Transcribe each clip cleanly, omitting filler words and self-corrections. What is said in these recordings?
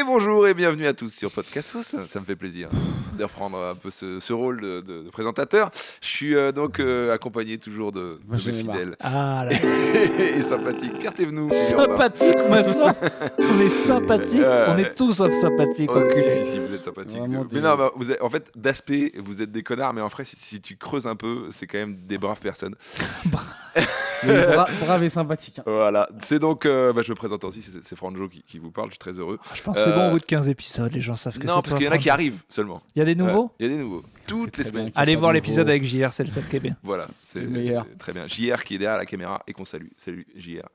bonjour et bienvenue à tous sur Podcastos. Ça me fait plaisir de reprendre un peu ce rôle de présentateur. Je suis donc accompagné toujours de mes fidèles et sympathiques. Pierre Thévenoud. Sympathique maintenant. On est sympathique. On est tous sauf sympathiques. Si, vous êtes sympathiques. Mais non, vous êtes, en fait, d'aspect, vous êtes des connards, mais en vrai, si tu creuses un peu, c'est quand même des braves personnes. Brave et sympathique. Voilà. C'est donc, je me présente aussi, c'est Franjo qui vous parle, je suis très heureux. Je pense que c'est bon au bout de 15 épisodes, les gens savent que c'est toi. Non, parce qu'il y en a qui arrivent seulement. Il y a des nouveaux ? Il y a des nouveaux. Toutes les semaines. Allez voir l'épisode avec JR, c'est le seul qui est bien. Voilà, c'est le meilleur. Très bien. JR qui est derrière la caméra et qu'on salue. Salut JR.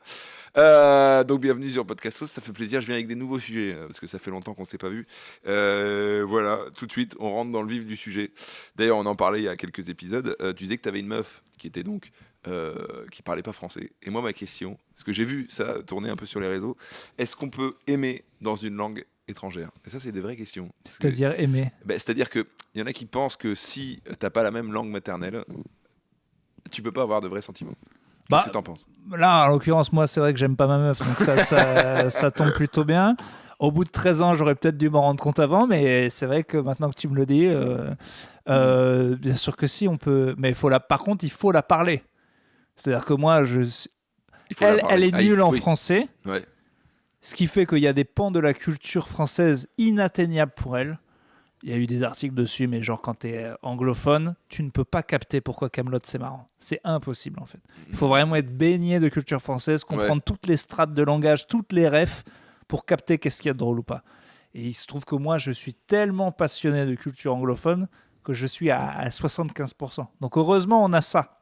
Donc bienvenue sur Podcastos, ça fait plaisir. Je viens avec des nouveaux sujets parce que ça fait longtemps qu'on ne s'est pas vu. Voilà, tout de suite, on rentre dans le vif du sujet. D'ailleurs, on en parlait il y a quelques épisodes. Tu disais que tu avais une meuf qui était donc qui parlait pas français. Et moi, ma question, parce que j'ai vu ça tourner un peu sur les réseaux, est-ce qu'on peut aimer dans une langue étrangère ? Et ça, c'est des vraies questions. C'est-à-dire aimer. C'est-à-dire qu'il y en a qui pensent que si t'as pas la même langue maternelle, tu peux pas avoir de vrais sentiments. Qu'est-ce que t'en penses ? Là, en l'occurrence, moi, c'est vrai que j'aime pas ma meuf, donc ça tombe plutôt bien. Au bout de 13 ans, j'aurais peut-être dû m'en rendre compte avant, mais c'est vrai que maintenant que tu me le dis, bien sûr que si, on peut. Mais par contre, il faut la parler. C'est-à-dire que moi, elle est nulle en français, ce qui fait qu'il y a des pans de la culture française inatteignables pour elle. Il y a eu des articles dessus, mais genre quand tu es anglophone, tu ne peux pas capter pourquoi Kaamelott c'est marrant. C'est impossible en fait. Il faut vraiment être baigné de culture française, comprendre toutes les strates de langage, toutes les refs pour capter qu'est-ce qu'il y a de drôle ou pas. Et il se trouve que moi, je suis tellement passionné de culture anglophone que je suis à 75%. Donc heureusement, on a ça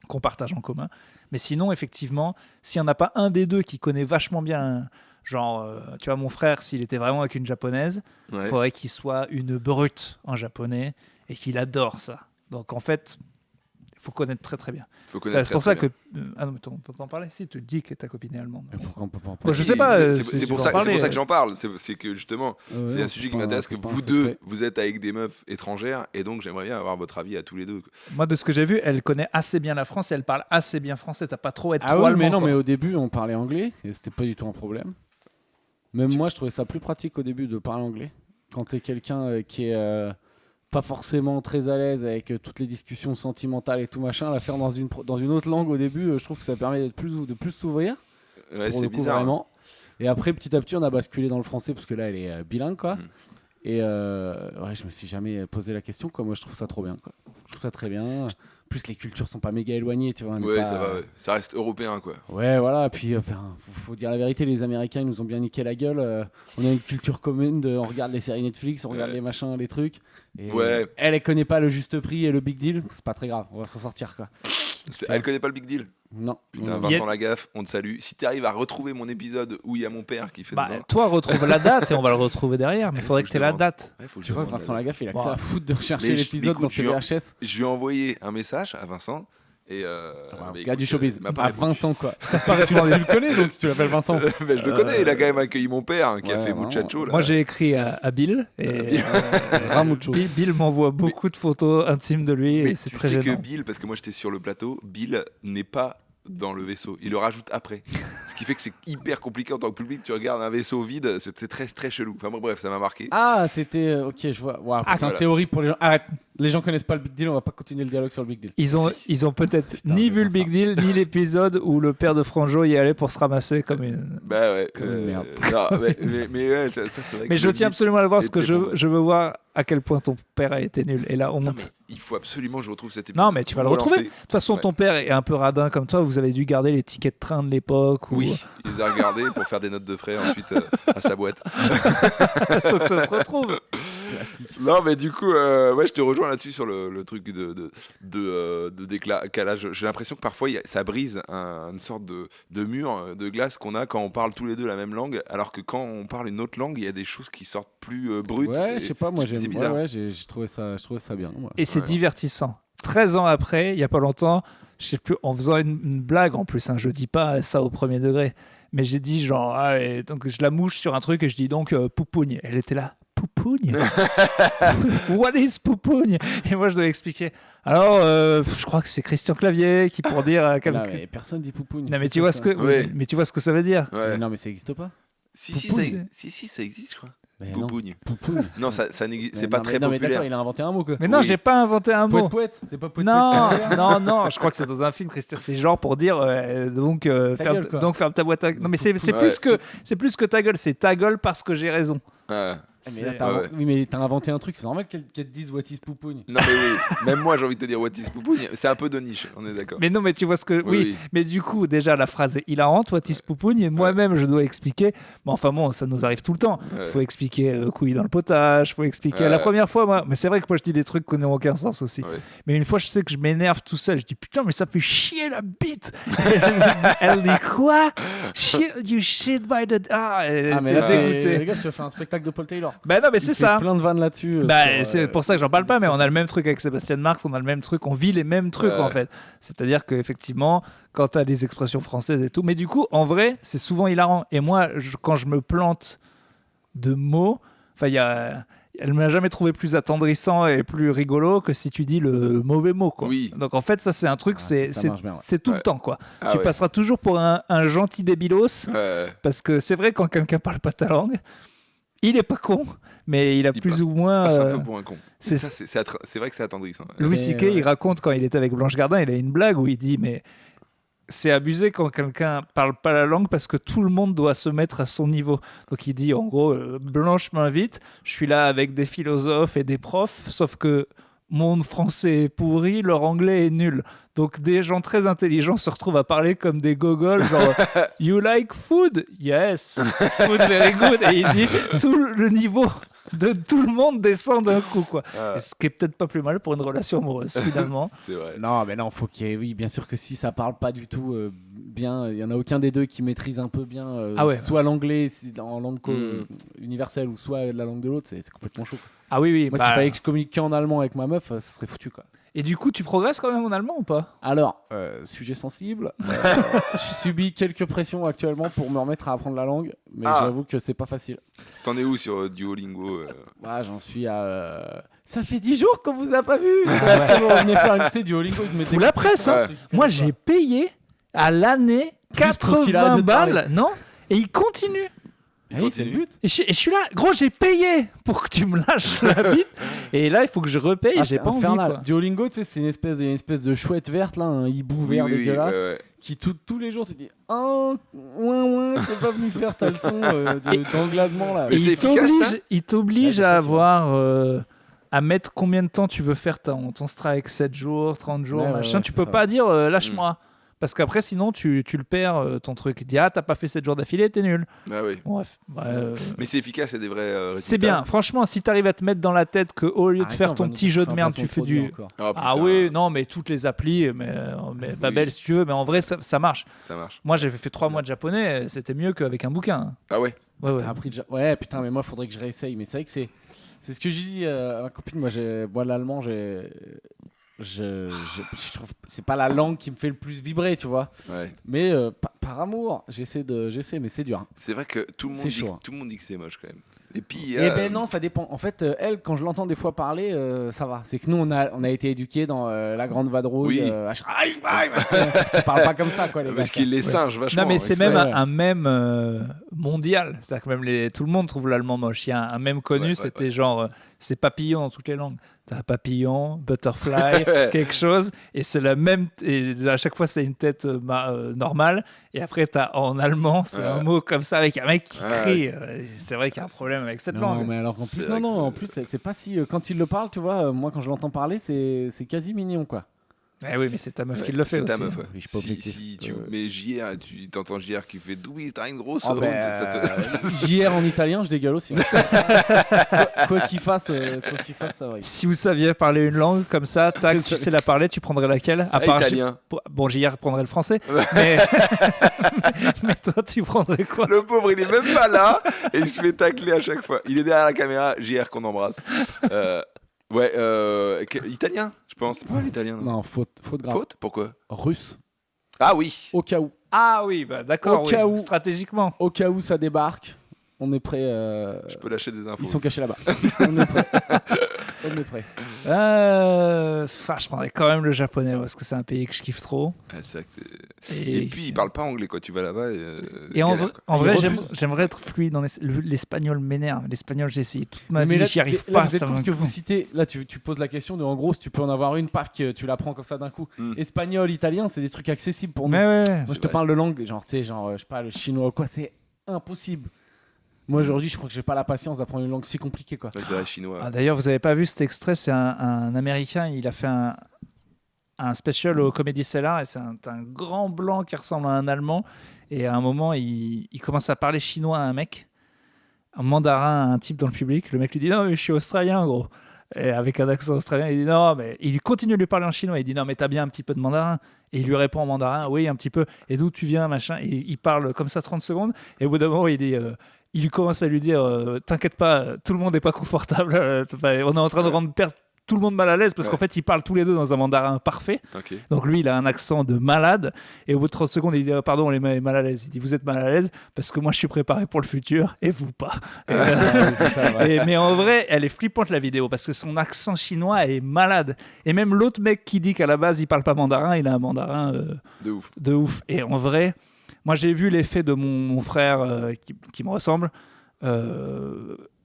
qu'on partage en commun. Mais sinon, effectivement, s'il n'y en a pas un des deux qui connaît vachement bien... Genre, tu vois, mon frère, s'il était vraiment avec une japonaise, il faudrait qu'il soit une brute en japonais et qu'il adore ça. Donc, en fait, il faut connaître très très bien. C'est pour ça que... Ah non, mais on peut pas en parler. Si, tu te dis que ta copine est allemande. Pourquoi on peut pas en parler ? Je sais pas. C'est pour ça que j'en parle. C'est que justement, c'est un sujet qui m'intéresse, que vous deux, vous êtes avec des meufs étrangères et donc j'aimerais bien avoir votre avis à tous les deux. Moi, de ce que j'ai vu, elle connaît assez bien la France et elle parle assez bien français. T'as pas trop à être trop allemand. Mais non, mais au début, on parlait anglais et c'était pas du tout un problème. Même moi, je trouvais ça plus pratique au début de parler anglais. Quand t'es quelqu'un qui est pas forcément très à l'aise avec toutes les discussions sentimentales et tout machin, la faire dans une autre langue au début, je trouve que ça permet de plus s'ouvrir. Ouais, c'est bizarre. Vraiment. Et après, petit à petit, on a basculé dans le français parce que là, elle est bilingue, quoi. Et je me suis jamais posé la question, quoi. Moi, je trouve ça trop bien, quoi. Je trouve ça très bien. En plus, les cultures sont pas méga éloignées, tu vois. Ça va, ça reste européen, quoi. Ouais, voilà. Puis, faut dire la vérité, les Américains, ils nous ont bien niqué la gueule. On a une culture commune on regarde les séries Netflix, on regarde les machins, les trucs. Et elle connaît pas le juste prix et le big deal. C'est pas très grave, on va s'en sortir, quoi. Elle connaît pas le big deal ? Non. Putain, Vincent Lagaffe, on te salue. Si tu arrives à retrouver mon épisode où il y a mon père qui fait toi, retrouve la date et on va le retrouver derrière. Mais il faudrait que tu aies la date. Tu vois, Vincent Lagaffe, il a que ça à foutre de rechercher l'épisode dans ses VHS. Je lui ai envoyé un message à Vincent. Et gars du showbiz. Vincent, quoi. Tu le connais, donc tu l'appelles Vincent. Je le connais, il a quand même accueilli mon père qui a fait Muchacho. Moi, j'ai écrit à Bill. Et Bill m'envoie beaucoup de photos intimes de lui. Et c'est très gênant. Que Bill, parce que moi j'étais sur le plateau, Bill n'est pas dans le vaisseau, il le rajoute après. Ce qui fait que c'est hyper compliqué en tant que public. Tu regardes un vaisseau vide, c'était très très chelou. Enfin bon, bref, ça m'a marqué. Ah, c'était ok, je vois. Wow, putain, c'est horrible pour les gens. Arrête. Les gens connaissent pas le big deal, on va pas continuer le dialogue sur le big deal. Ils ont peut-être ni vu le big deal, ni l'épisode où le père de Franjo y allait pour se ramasser comme une. Comme une merde. Non, mais ça c'est vrai. Mais je tiens absolument à le voir parce que je veux voir à quel point ton père a été nul. Et la honte. Il faut absolument que je retrouve cet épisode. Non, mais tu vas le retrouver. De toute façon, ton père est un peu radin comme toi. Vous avez dû garder les tickets de train de l'époque. Oui, il les a regardés pour faire des notes de frais ensuite à sa boîte. Donc ça se retrouve. Classique. Non, mais du coup, je te rejoins là-dessus sur le truc de décalage. J'ai l'impression que parfois ça brise une sorte de mur de glace qu'on a quand on parle tous les deux la même langue, alors que quand on parle une autre langue, il y a des choses qui sortent plus brutes. Ouais, je sais pas, moi j'aime. J'ai trouvé ça bien. Moi. Et c'est divertissant. 13 ans après, il y a pas longtemps, je sais plus, en faisant une blague en plus, je dis pas ça au premier degré, mais j'ai dit genre, donc je la mouche sur un truc et je dis donc poupougne. Elle était là. Poupougne. What is poupougne? Et moi je dois expliquer. Alors je crois que c'est Christian Clavier qui pour dire mais personne dit poupougne. Non mais tu vois ce que ça veut dire. Ouais. Non mais ça existe pas. Si ça existe je crois. Mais non. Poupougne. Poupougne. Non, ça n'existe. Mais C'est pas non, très mais, non, mais populaire. d'accord, il a inventé un mot quoi. Mais non, Oui. j'ai pas inventé un mot. Poète, c'est pas poète. Non, non, je crois que c'est dans un film, Christian. C'est genre pour dire gueule, quoi. donc ferme ta boîte à... Non, mais c'est Ouais, c'est plus que ta gueule, c'est ta gueule parce que j'ai raison. Ah. Mais là, t'as Ouais. oui, mais t'as inventé un truc, c'est normal qu'elle te dise what is poupougne. Non, mais oui. Même moi, j'ai envie de te dire what is Poupougne. C'est un peu de niche, on est d'accord. Mais non, mais tu vois ce que... Oui, Oui, oui. mais du coup, déjà, la phrase est hilarante, what is poupougne, et moi-même, je dois expliquer. Mais enfin bon, ça nous arrive tout le temps. Ouais. Faut expliquer couilles dans le potage, faut expliquer... Ouais. La première fois, moi... Mais c'est vrai que moi, je dis des trucs qui n'ont aucun sens aussi. Ouais. Mais une fois, je sais que je m'énerve tout seul. Je dis, putain, mais ça fait chier la bite. Elle dit, quoi? You shit by the... Ah, elle mais était là, dégoûtée. regarde, tu vas faire un spectacle de Paul Taylor. Ben non, mais Il c'est fait ça. plein de vannes là-dessus. C'est pour ça que j'en parle pas, mais on a le même truc avec Sébastien Marx, on a le même truc, on vit les mêmes trucs Ouais. en fait. C'est-à-dire qu'effectivement, quand tu as des expressions françaises et tout, mais du coup, en vrai, c'est souvent hilarant. Et moi, quand je me plante de mots, enfin, elle m'a jamais trouvé plus attendrissant et plus rigolo que si tu dis le mauvais mot, quoi. Oui. Donc en fait, ça c'est un truc, Ah, c'est ça marche bien, ouais. c'est tout Ouais. le temps, quoi. Ah Tu ouais. passeras toujours pour un gentil débilos, Ouais. parce que c'est vrai quand quelqu'un parle pas ta langue, il est pas con, mais il a Il plus passe- ou moins. Passe un peu pour un con. c'est Ça, c'est vrai que c'est attendrissant. Louis Mais, C.K. ouais. il raconte quand il était avec Blanche Gardin, il a une blague où il dit mais c'est abusé quand quelqu'un parle pas la langue parce que tout le monde doit se mettre à son niveau. Donc il dit en gros Blanche m'invite, je suis là avec des philosophes et des profs, sauf que mon français est pourri, leur anglais est nul. Donc des gens très intelligents se retrouvent à parler comme des gogoles, genre You like food? Yes. Food very good. Et il dit tout le niveau de tout le monde descend d'un coup, quoi. Ah, Et ce qui est peut-être pas plus mal pour une relation amoureuse, finalement. c'est vrai. Non, mais non, faut qu'il y ait... Oui, bien sûr que si ça parle pas du tout bien, il y en a aucun des deux qui maîtrise un peu bien Ah ouais. soit l'anglais en langue Mm. universelle ou soit la langue de l'autre, c'est complètement chaud. Quoi. Ah oui, oui. Moi, bah, s'il fallait que je communique qu'en allemand avec ma meuf, ce serait foutu, quoi. Et du coup, tu progresses quand même en allemand ou pas? Alors, sujet sensible, je subis quelques pressions actuellement pour me remettre à apprendre la langue, mais Ah. j'avoue que c'est pas facile. T'en es où sur Duolingo Voilà, j'en suis à... Ça fait 10 jours qu'on vous a pas vu. Parce que vous venez faire une Duolingo, ils me Fous la presse, hein. Moi, j'ai payé à l'année pour qu'il arrête 80 de parler. balles, non? Et il continue. Ah oui, c'est le but. Et je suis là, gros, j'ai payé pour que tu me lâches la bite. Et là, il faut que je repaye. Ah, J'ai c'est pas envie, infernal. quoi. Duolingo, tu sais, c'est une espèce de chouette verte, là, un hibou Oui, vert oui, oui, dégueulasse, ouais, ouais. qui tous les jours te dit oh, ouin, t'es pas venu faire ta leçon d'engladement, là. Mais Et c'est efficace, ça il t'oblige Ouais, à je sais, tu vois. avoir... à mettre combien de temps tu veux faire ton strike, 7 jours, 30 jours, Ouais, ouais, machin. ouais, Tu c'est peux ça. pas dire lâche-moi. Parce qu'après, sinon, tu le perds, ton truc. Il dit, ah, t'as pas fait 7 jours d'affilée, t'es nul. Ah oui. Bref. Mais c'est efficace, c'est des vrais résultats. C'est bien. Franchement, si t'arrives à te mettre dans la tête que au lieu de Arrête, faire on va ton nous petit jeu de faire un merde, placement tu fais produit du... encore. Ah, Ah putain, oui, non, mais toutes les applis, mais Babel, si tu veux. Mais en vrai, ça marche. ça marche. Moi, j'ai fait 3 mois de japonais, c'était mieux qu'avec un bouquin. Ah ouais. Ouais, ouais. T'as appris déjà... Ouais, putain, mais moi, faudrait que je réessaye. Mais c'est vrai que c'est ce que j'ai dit à ma copine. Moi, l'allemand, je trouve c'est pas la langue qui me fait le plus vibrer, tu vois. Ouais. Mais par amour, j'essaie, mais c'est dur. Hein. C'est vrai que tout le monde C'est dit, chaud, hein. tout le monde dit que c'est moche quand même. Et puis. Eh ben non, ça dépend. En fait, elle, quand je l'entends des fois parler, ça va. C'est que nous, on a été éduqués dans la grande vadrouille. Oui. Ils parlent pas comme ça, quoi, les gars. Parce qu'il les singe vachement. Non, mais c'est exprès. même ouais. un mème mondial. C'est-à-dire que même tout le monde trouve l'allemand moche. Il y a un mème connu, Ouais, c'était genre c'est papillon dans toutes les langues. T'as papillon, butterfly, Ouais. quelque chose, et c'est la même. Et à chaque fois, c'est une tête normale. Et après, t'as en allemand, c'est Ouais. un mot comme ça avec un mec qui Ouais. crie. C'est vrai qu'il y a un problème avec cette Non, langue. mais alors qu'en C'est plus, vrai non, que- en plus, c'est pas si. Quand il le parle, tu vois, moi, quand je l'entends parler, c'est quasi mignon, quoi. Eh oui, mais c'est ta meuf Ouais, qui le fait c'est aussi. ta meuf, ouais. Oui, je suis pas Si, objectif. si tu mets JR, tu t'entends JR qui fait Du bist ein großer Oh, Hund, ça te- JR en italien, je dégueule aussi. Quoi qu'il fasse, ça va. Si vous saviez parler une langue comme ça, tac, tu sais la parler, tu prendrais laquelle? À part Italien. Bon, JR prendrait le français, mais... mais toi, tu prendrais quoi? Le pauvre, il est même pas là et il se fait tacler à chaque fois. Il est derrière la caméra, JR qu'on embrasse. Italien, je pense. C'est pas l'italien. Non, faute grave. Faute. Pourquoi? Russe, Ah oui. au cas où. Ah oui, bah d'accord, Au cas oui, où. stratégiquement. Au cas où ça débarque, On est prêt. Je peux lâcher des infos. Ils sont cachés là-bas. On est prêt. On est prêt. Je prendrais quand même le japonais parce que c'est un pays que je kiffe trop. Ah, c'est vrai que et puis, ils parlent pas anglais, quoi. Tu vas là-bas. Et en vrai, refusent. j'aimerais être fluide dans l'espagnol m'énerve. L'espagnol, j'ai essayé toute ma Mais vie, là, j'y arrive là, pas. vous êtes Ça tous me- que vous citez. Là, tu poses la question de, en gros, si tu peux en avoir une, paf, que tu la prends comme ça d'un coup. Espagnol, italien, c'est des trucs accessibles pour nous. Mais ouais. Moi, je te parle de langue, genre, tu sais, je sais pas, le chinois ou quoi, c'est impossible. Moi, aujourd'hui, je crois que j'ai pas la patience d'apprendre une langue si compliquée, quoi. Ouais, c'est vrai, chinois. Ah, d'ailleurs, vous avez pas vu cet extrait, c'est un Américain, il a fait un special au Comedy Cellar et c'est un grand blanc qui ressemble à un Allemand. Et à un moment, il commence à parler chinois à un mec, en mandarin à un type dans le public. Le mec lui dit non, mais je suis australien, gros. Et avec un accent australien, il dit non, mais il continue de lui parler en chinois. Il dit non, mais t'as bien un petit peu de mandarin. Et il lui répond en mandarin, oui, un petit peu. Et d'où tu viens, machin. Et il parle comme ça 30 secondes. Et au bout d'un moment, il dit. Il lui commence à lui dire t'inquiète pas, tout le monde n'est pas confortable. On est en train de rendre tout le monde mal à l'aise parce qu'en fait, ils parlent tous les deux dans un mandarin parfait. Ok. Donc lui, il a un accent de malade. Et au bout de 30 secondes, il dit pardon, on est mal à l'aise. Il dit vous êtes mal à l'aise parce que moi, je suis préparé pour le futur et vous pas. C'est ça, ouais. Mais en vrai, elle est flippante la vidéo parce que son accent chinois est malade. Et même l'autre mec qui dit qu'à la base, il parle pas mandarin, il a un mandarin De ouf. de ouf. Et en vrai, moi j'ai vu l'effet de mon frère qui me ressemble.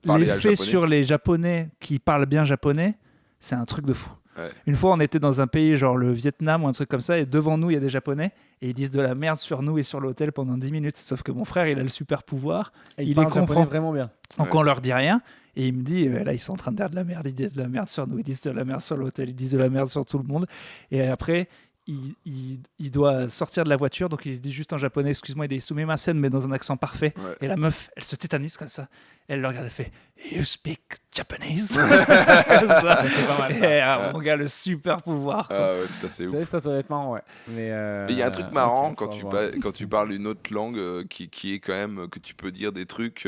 Parler à L'effet japonais. sur les Japonais qui parlent bien japonais, c'est un truc de fou. Ouais. Une fois, on était dans un pays genre le Vietnam ou un truc comme ça, et devant nous, il y a des Japonais, et ils disent de la merde sur nous et sur l'hôtel pendant 10 minutes. Sauf que mon frère, il a le super pouvoir, Et il il les parle comprend. japonais vraiment bien. Donc Ouais. on leur dit rien, et il me dit là, ils sont en train de dire de la merde, ils disent de la merde sur nous, ils disent de la merde sur l'hôtel, ils disent de la merde sur tout le monde. Et après, il doit sortir de la voiture, donc il dit juste en japonais excuse-moi, il dit sumimasen, mais dans un accent parfait. Ouais. Et la meuf, elle se tétanise comme ça. Elle le regarde, elle fait You speak Japanese. C'est pas mal. Et mon gars, le super pouvoir. quoi. Ah ouais, putain, c'est ouf. Ça doit être marrant, ouais. Mais Il y a un truc marrant ok, quand faut tu, avoir- quand tu parles une autre langue qui est quand même que tu peux dire des trucs.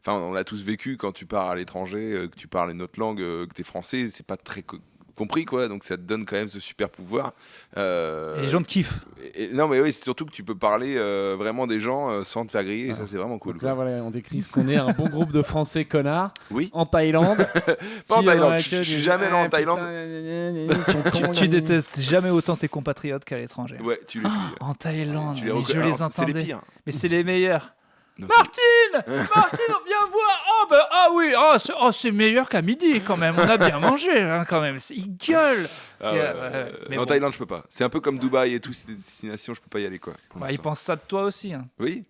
Enfin, on l'a tous vécu quand tu pars à l'étranger, que tu parles une autre langue, que tu es français, c'est pas très compris, quoi. Donc ça te donne quand même ce super pouvoir. Et les gens te kiffent. Non, mais oui, c'est surtout que tu peux parler vraiment des gens sans te faire griller. Et ça, c'est vraiment cool. Donc là, quoi. voilà, on décrit ce qu'on est, un bon groupe de Français connards Oui. en Thaïlande. Pas en qui, dans Thaïlande. la Je queue suis des- jamais allé en Eh, Thaïlande. putain, ils sont cons, Tu gna, gna, gna. détestes jamais autant tes compatriotes qu'à l'étranger. Ouais, tu les fuis. En Thaïlande, Tu mais reconnais. je les Alors, c'est entendais. les pires. Mais c'est les meilleurs. Non, Martine, viens voir. Oui, c'est meilleur qu'à midi quand même. On a bien mangé hein, quand même. Ils gueulent. Ah Et, ouais, mais en bon. Thaïlande, je peux pas. C'est un peu comme Dubaï et tout, ces destinations, je peux pas y aller, quoi. pour Bah, ils l'instant. pensent ça de toi aussi. Hein. Oui.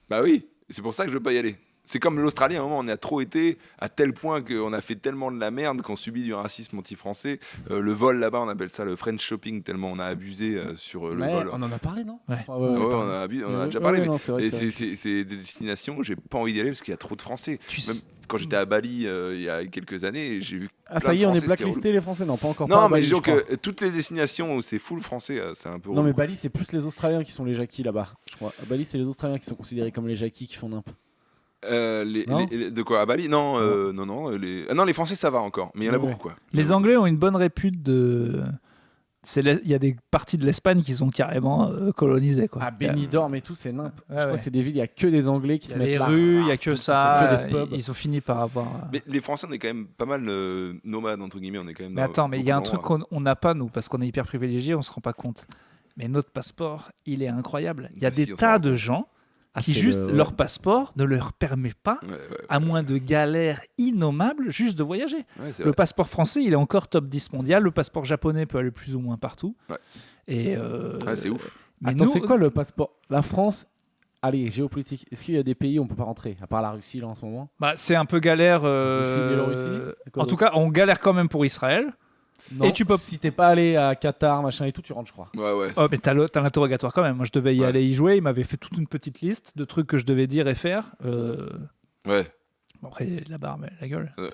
Bah oui. C'est pour ça que je veux pas y aller. C'est comme l'Australie, à un moment, on a trop été à tel point qu'on a fait tellement de la merde qu'on subit du racisme anti-français. Le vol là-bas, on appelle ça le French shopping, tellement on a abusé sur le Ouais, vol. on en a parlé, non Ouais. Ah Ouais, pardon. on a déjà Ouais, parlé, ouais, mais non, c'est vrai et que c'est- c'est des destinations où j'ai pas envie d'y aller parce qu'il y a trop de Français. Tu Même sais- quand j'étais à Bali il y a quelques années, j'ai vu. Ah, plein ça de y est, on est Français, c'était blacklisté les Français. Non, pas encore. Non, pas à mais Bali, disons je crois. que toutes les destinations où c'est full français, c'est un peu. Non, relou, mais quoi. Bali, c'est plus les Australiens qui sont les jackies là-bas, je crois. À Bali, c'est les Australiens qui sont considérés comme les jackies qui font nimp. Non De quoi à Bali? Non, non. Non, les Français ça va encore, mais il y en a Ouais. beaucoup, quoi. Les Anglais ont une bonne répute de. Il y a des parties de l'Espagne qui sont carrément colonisées. Quoi. Ah, Benidorm et tout, c'est nimp. Ouais, Je crois ouais. que c'est des villes, il y a que des Anglais qui Il y se a mettent les là. rues, il y a Ah, que c'est ça. que des pubs. Ils ont fini par avoir. Mais les Français, on est quand même pas mal nomades, entre guillemets. On est quand même. Mais attends, mais il y a un beaucoup truc d'endroits. qu'on n'a pas, nous, parce qu'on est hyper privilégiés, on se rend pas compte. Mais notre passeport, il est incroyable. Il y a Si, des on s'en tas rend de gens Ah, qui, c'est juste, le- leur passeport ne leur permet pas, Ouais, à moins de galères innommables, juste de voyager. ouais, c'est Le vrai. passeport français, il est encore top 10 mondial. Le passeport japonais peut aller plus ou moins partout. Ouais. Et Ouais, c'est ouf. Mais Attends, nous, c'est quoi le passeport? La France, allez, géopolitique. Est-ce qu'il y a des pays où on peut pas rentrer, à part la Russie là en ce moment? bah, c'est un peu galère. Russie, Biélorussie, quoi En tout d'autre? cas, on galère quand même pour Israël. Non, Et tu peux- si t'es pas allé à Qatar, machin et tout, tu rentres, je crois. Ouais, ouais. Oh, mais t'as l'interrogatoire quand même. Moi, je devais y Ouais. aller y jouer. Il m'avait fait toute une petite liste de trucs que je devais dire et faire. Ouais. Bon, après, la barbe, la gueule. Ouais.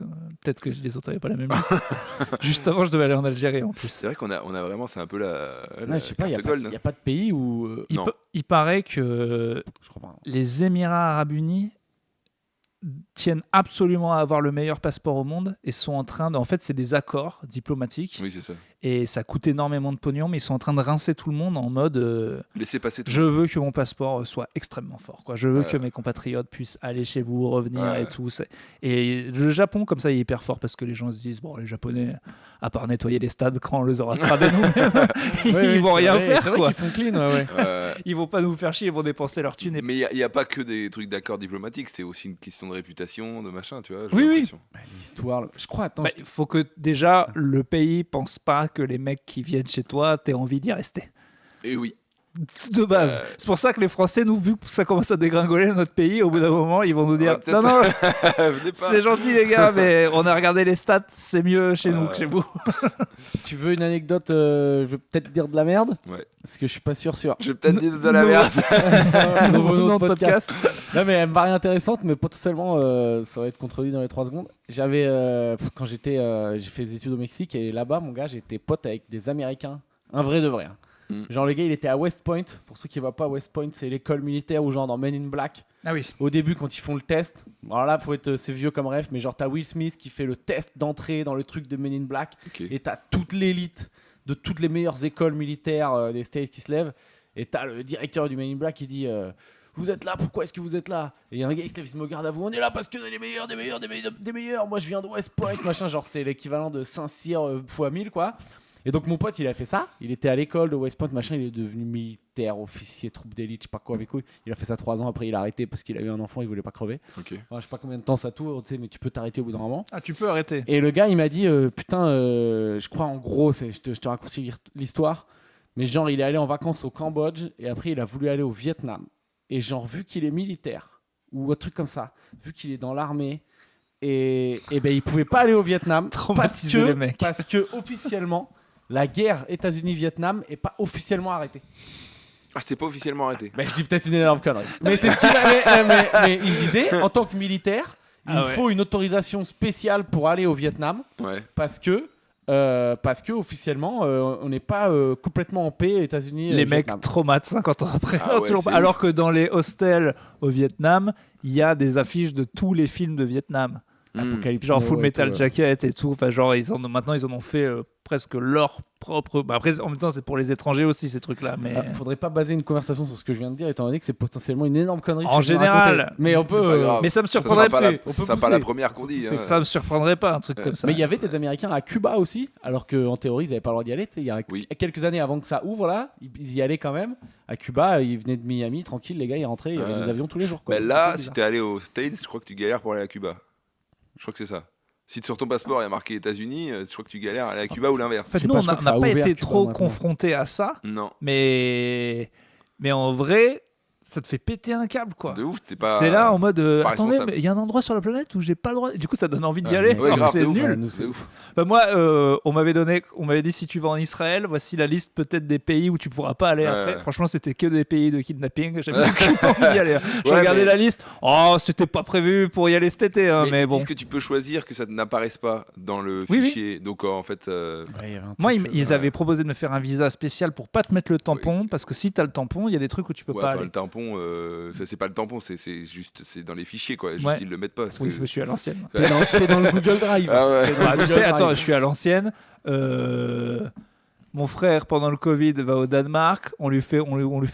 Peut-être que les autres n'avaient pas la même liste. Juste avant, je devais aller en Algérie en plus. C'est vrai qu'on a vraiment, c'est un peu la. Ouais, je sais pas, il carte gold, y a pas de pays où. Non. Il paraît que Je crois pas. les Émirats Arabes Unis tiennent absolument à avoir le meilleur passeport au monde et sont en train de. En fait, c'est des accords diplomatiques. Oui, c'est ça. Et ça coûte énormément de pognon, mais ils sont en train de rincer tout le monde en mode Laissez passer tout. je veux que mon passeport soit extrêmement fort, quoi. Je veux que mes compatriotes puissent aller chez vous, revenir et tout. Et le Japon, comme ça, il est hyper fort parce que les gens se disent bon, les Japonais, à part nettoyer les stades quand on les aura cramés nous-mêmes, ils vont rien faire. C'est vrai quoi. qu'ils font clean, ouais. Ils vont pas nous faire chier, ils vont dépenser leur thune. Mais il n'y a pas que des trucs d'accords diplomatiques, c'est aussi une question de réputation, de machin, tu vois. j'ai Oui, oui. l'impression. L'histoire, je crois, attends. Il faut que déjà le pays pense pas que les mecs qui viennent chez toi, t'aies envie d'y rester. Et oui. De base. C'est pour ça que les Français, nous, vu que ça commence à dégringoler notre pays, au bout d'un moment, ils vont nous dire peut-être- non, Venez pas. c'est gentil les gars, mais on a regardé les stats, c'est mieux chez nous que chez vous. Tu veux une anecdote je vais peut-être dire de la merde. Ouais. Parce que je suis pas sûr. Je vais peut-être dire de la Non. merde. Nouveau nom de podcast. Non, mais elle me paraît intéressante, mais potentiellement ça va être contredit dans les 3 secondes. J'avais, quand j'ai fait des études au Mexique, et là-bas, mon gars, j'étais pote avec des Américains. Un vrai de vrai. Hein. Genre, le gars, il était à West Point. Pour ceux qui ne voient pas, West Point, c'est l'école militaire où, genre, dans Men in Black, Ah oui. au début, quand ils font le test, alors là, c'est vieux comme rêve, mais genre, t'as Will Smith qui fait le test d'entrée dans le truc de Men in Black, et t'as toute l'élite de toutes les meilleures écoles militaires des States qui se lèvent, et t'as le directeur du Men in Black qui dit vous êtes là, pourquoi est-ce que vous êtes là? Et il y a un gars qui se lève, il se met au garde à vous, on est là parce qu'on est les meilleurs, des meilleurs, moi je viens de West Point, machin, genre c'est l'équivalent de Saint-Cyr x 1000, quoi. Et donc mon pote il a fait ça, il était à l'école de West Point, machin, il est devenu militaire, officier, troupe d'élite, je sais pas quoi avec eux. Il a fait ça 3 ans, après il a arrêté parce qu'il a eu un enfant, il voulait pas crever. Ok. Enfin, je sais pas combien de temps ça tourne, tu sais, mais tu peux t'arrêter au bout d'un moment. Ah, tu peux arrêter. Et le gars il m'a dit putain, je crois en gros, je te raccourcis l'histoire, mais genre il est allé en vacances au Cambodge et après il a voulu aller au Vietnam. Et genre vu qu'il est militaire ou un truc comme ça, vu qu'il est dans l'armée, et ben il pouvait pas aller au Vietnam Traumatiser les mecs. parce que officiellement la guerre États-Unis-Vietnam est pas officiellement arrêtée. Ah, c'est pas officiellement arrêté. Ben, je dis peut-être une énorme connerie. Mais c'est ce qu'il avait. Mais il disait, en tant que militaire, il me faut une autorisation spéciale pour aller au Vietnam Ouais. parce que officiellement, on n'est pas complètement en paix États-Unis. Les Vietnam. mecs traumates 50 ans après. Ah ouais, Toujours c'est pas. Alors que dans les hostels au Vietnam, il y a des affiches de tous les films de Vietnam. Apocalypse Genre Now Full et Metal tout, Jacket et tout. Enfin, genre, maintenant, ils en ont fait presque leur propre. Bah, après, en même temps, c'est pour les étrangers aussi, ces trucs-là. Mais Faudrait pas baser une conversation sur ce que je viens de dire, étant donné que c'est potentiellement une énorme connerie. En ce que je viens de général, raconter. Mais on C'est pas peut. grave. mais ça me Ça surprendrait sera pas pas. la, on peut ça sera pas pousser. la première qu'on dit. hein. Ça me surprendrait pas, un truc comme ça. Mais il y avait des Américains à Cuba aussi, alors qu'en théorie, ils n'avaient pas le droit d'y aller. Tu sais, il y a Oui. quelques années avant que ça ouvre, là, ils y allaient quand même. À Cuba, ils venaient de Miami, tranquille, les gars, ils rentraient, il y avait des avions tous les jours. Quoi. Bah C'est là, bizarre. si t'es allé aux States, je crois que tu galères pour aller à Cuba. Je crois que c'est ça. Si sur ton passeport il y a marqué États-Unis, je crois que tu galères à aller à Cuba ou l'inverse. En fait, Je sais nous, pas, on je crois n'a que ça a pas ouvert été Cuba trop maintenant. confrontés à ça, Non. mais en vrai, ça te fait péter un câble, quoi. De ouf, t'es pas. T'es là en mode pas attendez, responsable. mais il y a un endroit sur la planète où j'ai pas le droit. Du coup, ça donne envie d'y Ouais, aller. mais Ouais, alors grave, que c'est c'est ouf. nul. Ouais, nous, C'est ouf. Enfin, moi, on m'avait dit si tu vas en Israël, voici la liste peut-être des pays où tu pourras pas aller Ouais, après. ouais. Franchement, c'était que des pays de kidnapping. J'avais aucune envie d'y aller. Je Ouais, regardais mais- la liste. Oh, c'était pas prévu pour y aller cet été, hein, mais ils bon. disent que tu peux choisir que ça n'apparaisse pas dans le Oui, oui. fichier. Donc en fait, Ouais, il y avait un Moi, truc, ils avaient proposé de me faire un visa spécial pour pas te mettre le tampon, parce que si t'as le tampon, il y a des trucs où tu peux ouais, pas enfin, aller. le tampon, enfin, c'est pas le tampon, c'est juste c'est dans les fichiers quoi. Juste Ouais. ils le mettent pas. Parce Oui, que... je suis à l'ancienne. T'es dans le Google Drive. Ah ouais. T'es dans le Ah, tu Google sais, Drive. attends, je suis à l'ancienne. Mon frère, pendant le Covid, va au Danemark. On lui fait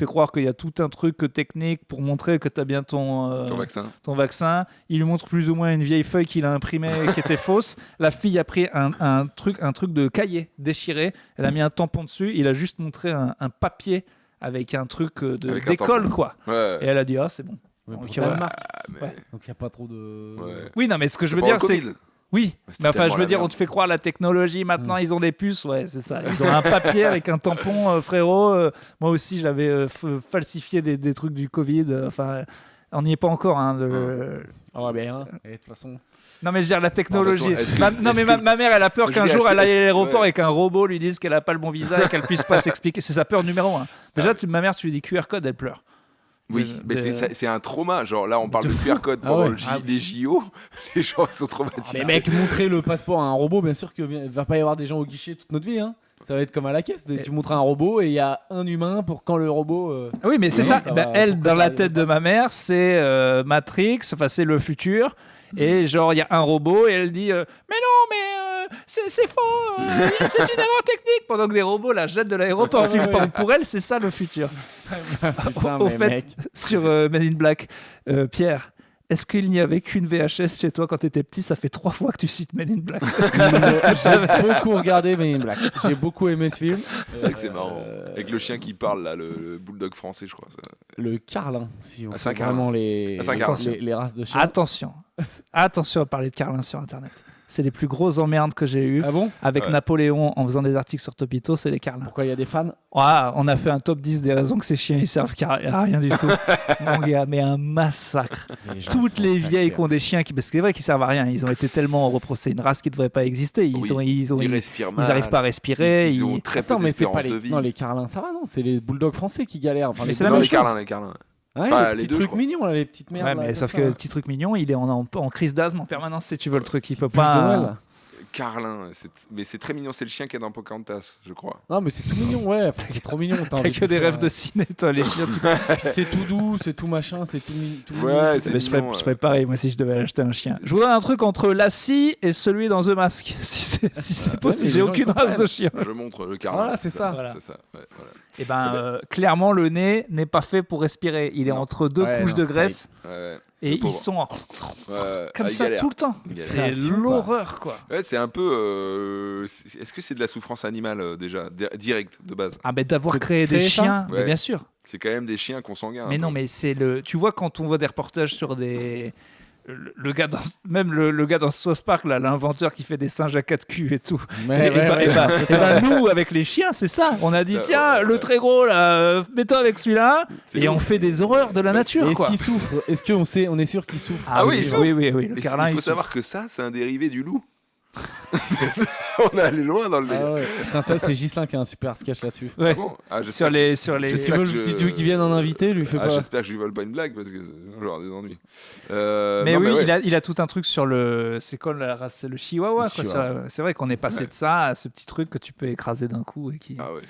croire qu'il y a tout un truc technique pour montrer que tu as bien Ton vaccin. ton vaccin. Il lui montre plus ou moins une vieille feuille qu'il a imprimée qui était fausse. La fille a pris un truc de cahier déchiré. Elle a mis un tampon dessus. Il a juste montré un papier avec un truc Avec un d'école, tampon. quoi. Ouais. Et elle a dit, ah, c'est bon. Ouais, pour Ok, Danemark. Ah, mais... Ouais. Donc il n'y a pas trop de. Ouais. Oui, non, mais ce que je veux pendant dire, le c'est... Covid. Oui, C'était mais enfin, tellement je veux la dire, merde. on te fait croire la technologie, maintenant ils ont des puces, ouais, c'est ça. Ils ont un papier avec un tampon, frérot. Moi aussi, j'avais falsifié des trucs du Covid. Enfin, on n'y est pas encore. Hein, Ah ouais, ben, hein. Et de toute façon. Non, mais je veux dire, la technologie. De toute façon, Non, mais ma mère, elle a peur Je qu'un dis, jour, est-ce elle que- aille à est-ce- l'aéroport ouais. et qu'un robot lui dise qu'elle a pas le bon visa et qu'elle puisse pas s'expliquer. C'est sa peur numéro 1. Déjà, ma mère, tu lui dis QR code, elle pleure. Oui, mais c'est un trauma. Genre là, on parle de QR code Ah pendant ouais. les JO. Les gens ils sont traumatisés. Mais mec, montrer le passeport à un robot, bien sûr qu'il va pas y avoir des gens au guichet toute notre vie. Hein. Ça va être comme à la caisse. Tu montres un robot et il y a un humain pour quand le robot. Ah oui, mais c'est Oui, ça. ça Ben, va. elle, Pourquoi dans ça la tête arrive de ma mère, c'est Matrix, enfin, c'est le futur. Et genre, il y a un robot et elle dit mais non, mais c'est faux, c'est une erreur technique. Pendant que des robots la jettent de l'aéroport. Pour elle, c'est ça le futur. Putain, Au mais fait, mec. sur Men in Black, Pierre, est-ce qu'il n'y avait qu'une VHS chez toi quand tu étais petit? Ça fait 3 fois que tu cites Men in Black. Est-ce que J'ai beaucoup regardé Men in Black. J'ai beaucoup aimé ce film. C'est vrai que c'est marrant. Avec le chien qui parle, là, le bulldog français, je crois. Ça. Le Carlin, si on Ah, c'est fait un Carlin. vraiment les, Ah, c'est un Carlin. les races de chiens. Attention à parler de Carlin sur Internet. C'est les plus grosses emmerdes que j'ai eues. Ah bon? Avec Ouais. Napoléon en faisant des articles sur Topito, c'est les Carlins. Pourquoi il y a des fans? On a fait un top 10 des raisons que ces chiens ils servent à rien du tout. Mon gars, mais un massacre. Les gens Toutes sont les vieilles taqués. qui ont des chiens, parce que c'est vrai qu'ils servent à rien. Ils ont été tellement reprochés. C'est une race qui ne devrait pas exister. Ils respirent mal. n'arrivent pas à respirer. Ils ont très peu Attends, mais c'est pas d'espérance de les... vie. Non, les Carlins, ça va, non? C'est les bulldogs français qui galèrent. Enfin, Mais les c'est la Non, même les chose. Carlins, les Carlins. Ouais, Enfin, les les petits deux, je trucs crois. mignons, là, les petites merdes. Ouais, là, mais comme sauf ça, que là. le petit truc mignon, il est en crise d'asthme en permanence si tu veux le truc. Il peut Bûche de pas. Noël. Carlin, mais c'est très mignon. C'est le chien qui est dans Pocahontas, je crois. Non, mais c'est tout mignon, ouais. Enfin, c'est trop mignon. T'as que des rêves de ciné, toi, les chiens. C'est tout doux, c'est tout machin, c'est tout, tout Ouais, mignon. c'est Mais je mignon, ferais pareil, moi, si je devais acheter un chien. Je voudrais un truc entre Lassie et celui dans The Mask. Si c'est Ouais, possible, mais j'ai les gens, aucune ils race comprennent. de chien. Je montre le Carlin. Voilà, c'est ça. Voilà. C'est ça. Ouais, voilà. Et ben, clairement, le nez n'est pas fait pour respirer. Il est Non. entre deux Ouais, couches non, de c'est graisse Ouais. et Le ils pauvre. sont comme Ah, ça il galère. tout le temps. Il galère. C'est Création, quoi. l'horreur, quoi. Ouais, c'est un peu. Est-ce que c'est de la souffrance animale déjà, direct de base? Ah, ben d'avoir De créé des créer ça chiens, mais Ouais. bien sûr. C'est quand même des chiens consanguins. Mais un non, peu. mais c'est le. Tu vois, quand on voit des reportages sur des. Le gars dans, même le gars dans South Park, là, l'inventeur qui fait des singes à 4 culs et tout. Mais Nous, avec les chiens, c'est ça. On a dit, Ça, tiens, ouais, le ouais. très gros, là, mets-toi avec celui-là. C'est Et ouf. on fait des horreurs de la nature, Est-ce quoi. qu'il souffre? Est-ce qu'on sait, on est sûr qu'il souffre? Ah oui, il souffre. oui, le Mais carlin, il faut il savoir que ça, c'est un dérivé du loup. On est allé loin dans le délire. Ah ouais. Putain, ça, c'est Ghislain qui a un super sketch là-dessus. souffre. Ouais. Ah bon Ah, j'espère Sur les. Si tu veux, si tu veux qu'il vienne en invité, lui fais Ah, pas. j'espère que je lui vole pas une blague parce que sinon j'aurai des ennuis. Mais non, oui, ouais. il a tout un truc sur le. C'est quoi la race? C'est le chihuahua, Le quoi. chihuahua. C'est vrai qu'on est passé Ouais. de ça à ce petit truc que tu peux écraser d'un coup et qui. Ah ouais,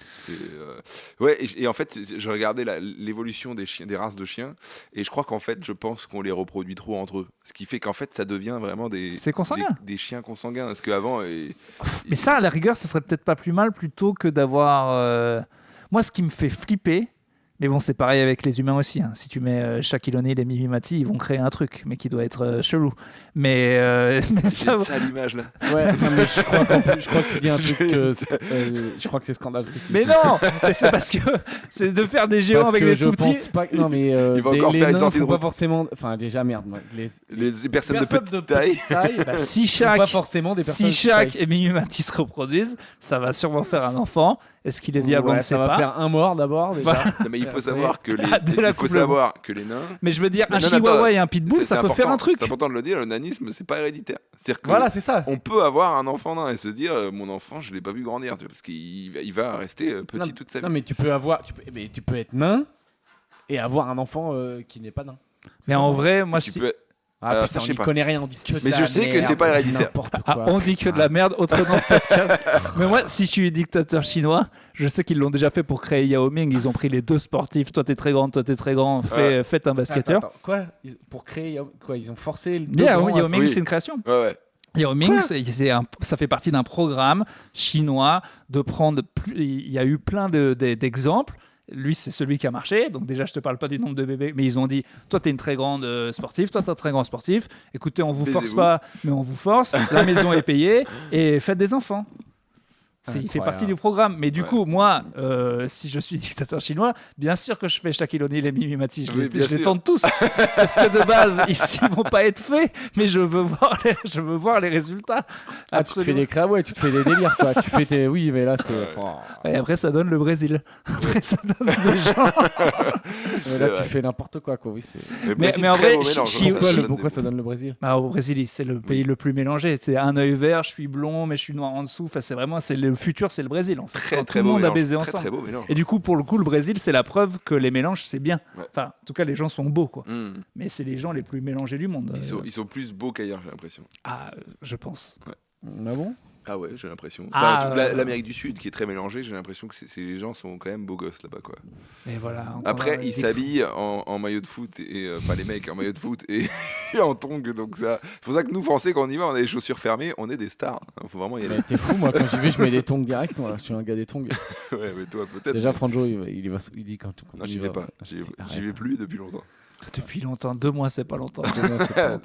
ouais, et en fait, je regardais l'évolution des chiens, des races de chiens, et je crois qu'en fait, je pense qu'on les reproduit trop entre eux, ce qui fait qu'en fait, ça devient vraiment C'est consanguin. des chiens consanguins, parce qu'avant, Mais ça, à la rigueur, ce serait peut-être pas plus mal plutôt que d'avoir. Moi, ce qui me fait flipper, mais bon, c'est pareil avec les humains aussi. Hein. Si tu mets Shaquille O'Neal et Mimi Mati, ils vont créer un truc, mais qui doit être chelou. Mais c'est ça. ça l'image là. Ouais, non, mais je crois que tu dis un truc. Je crois que c'est scandale ce que tu dis. Mais non, mais c'est parce que c'est de faire des géants Parce avec que des je tout petits. pense pas que. Non, mais Il va les encore faire une nains sortie de font pas route. forcément. Enfin, déjà, merde. Les Les personnes de personnes petite taille. bah, Si sont pas Shaq, forcément des personnes. si Shaq et Mimi Mati se reproduisent, ça va sûrement faire un enfant. Est-ce qu'il est viable? On ne sait ça va pas. faire un mort d'abord. Déjà. Voilà. Non, mais il faut savoir que Ah, dès la il faut couple savoir que les nains. Mais je veux dire, un Non, chihuahua attends, et un pitbull, c'est ça peut important, faire un truc. C'est important de le dire, le nanisme, c'est pas héréditaire. C'est-à-dire que Voilà, c'est ça. on peut avoir un enfant nain et se dire, mon enfant, je l'ai pas vu grandir, tu vois, parce qu'il va rester petit toute sa vie. Non, mais tu peux être nain et avoir un enfant qui n'est pas nain. Mais en vrai, moi, Tu si. peux- Ah Alors, putain, ça, je on sais n'y pas. connaît rien, on dit que Mais je sais que c'est pas héréditaire. N'importe Ah, quoi. on dit que de la merde, autrement podcast. Mais moi, si je suis dictateur chinois, je sais qu'ils l'ont déjà fait pour créer Yao Ming. Ils ont pris les deux sportifs. Toi, t'es très grand, toi, t'es très grand. Faites un basketteur. Attends, quoi Pour créer quoi Ils ont forcé le Yao Ming, Oui. c'est une création. Ouais, ouais. Yao Ming, ça fait partie d'un programme chinois de prendre. Il y a eu plein d'exemples. Lui, c'est celui qui a marché. Donc, déjà, je te parle pas du nombre de bébés, mais ils ont dit toi, tu es une très grande sportive, toi, tu es un très grand sportif. Écoutez, on vous force Baisez-vous. pas, mais on vous force. La maison est payée et faites des enfants. Il fait Incroyable. partie du programme. Mais du Ouais. coup, moi, si je suis dictateur chinois, bien sûr que je fais Shaquille O'Neal et Mimi Mati. Je Oui, les bien sûr. tente tous. Parce que de base, ici, ils vont pas être faits. Mais je veux voir les résultats. Ah, tu te fais des crabes, ouais, tu te fais des délires, quoi. Tu fais tes. Oui, mais là, c'est. Ouais. Oh. Et après, ça donne le Brésil. Après, ça donne des gens. Mais C'est là, vrai. tu fais n'importe quoi, quoi. Oui, c'est. Mais en vrai, Pourquoi ça donne le Brésil Au Brésil, c'est le pays le plus mélangé. C'est un œil vert, je suis blond, mais je suis noir en dessous. Enfin, c'est le futur, c'est le Brésil. En fait. Très Quand très tout le beau monde a mélange. baisé Très ensemble. très beau mélange. Et du coup, pour le coup, le Brésil, c'est la preuve que les mélanges, c'est bien. Ouais. Enfin, en tout cas, les gens sont beaux, quoi. Hmm. Mais c'est les gens les plus mélangés du monde. Ils sont plus beaux qu'ailleurs, j'ai l'impression. Je pense. Ah bon Ah ouais, j'ai l'impression. Ah, Enfin, l'Amérique du Sud qui est très mélangée, j'ai l'impression que les gens sont quand même beaux gosses là-bas, quoi. Et voilà. Après, ils s'habillent en maillot de foot, et pas les mecs en maillot de foot et, et en tongs, donc ça. C'est pour ça que nous, Français, quand on y va, on a les chaussures fermées, on est des stars. Faut vraiment y aller. Mais t'es fou, moi, quand j'y vais, je mets des tongs direct. Moi, je suis un gars des tongs. Ouais, mais toi, peut-être. Déjà, Franjo, il dit quand Non, j'y vais pas. J'y vais plus depuis longtemps. Depuis longtemps, 2 mois, c'est pas longtemps.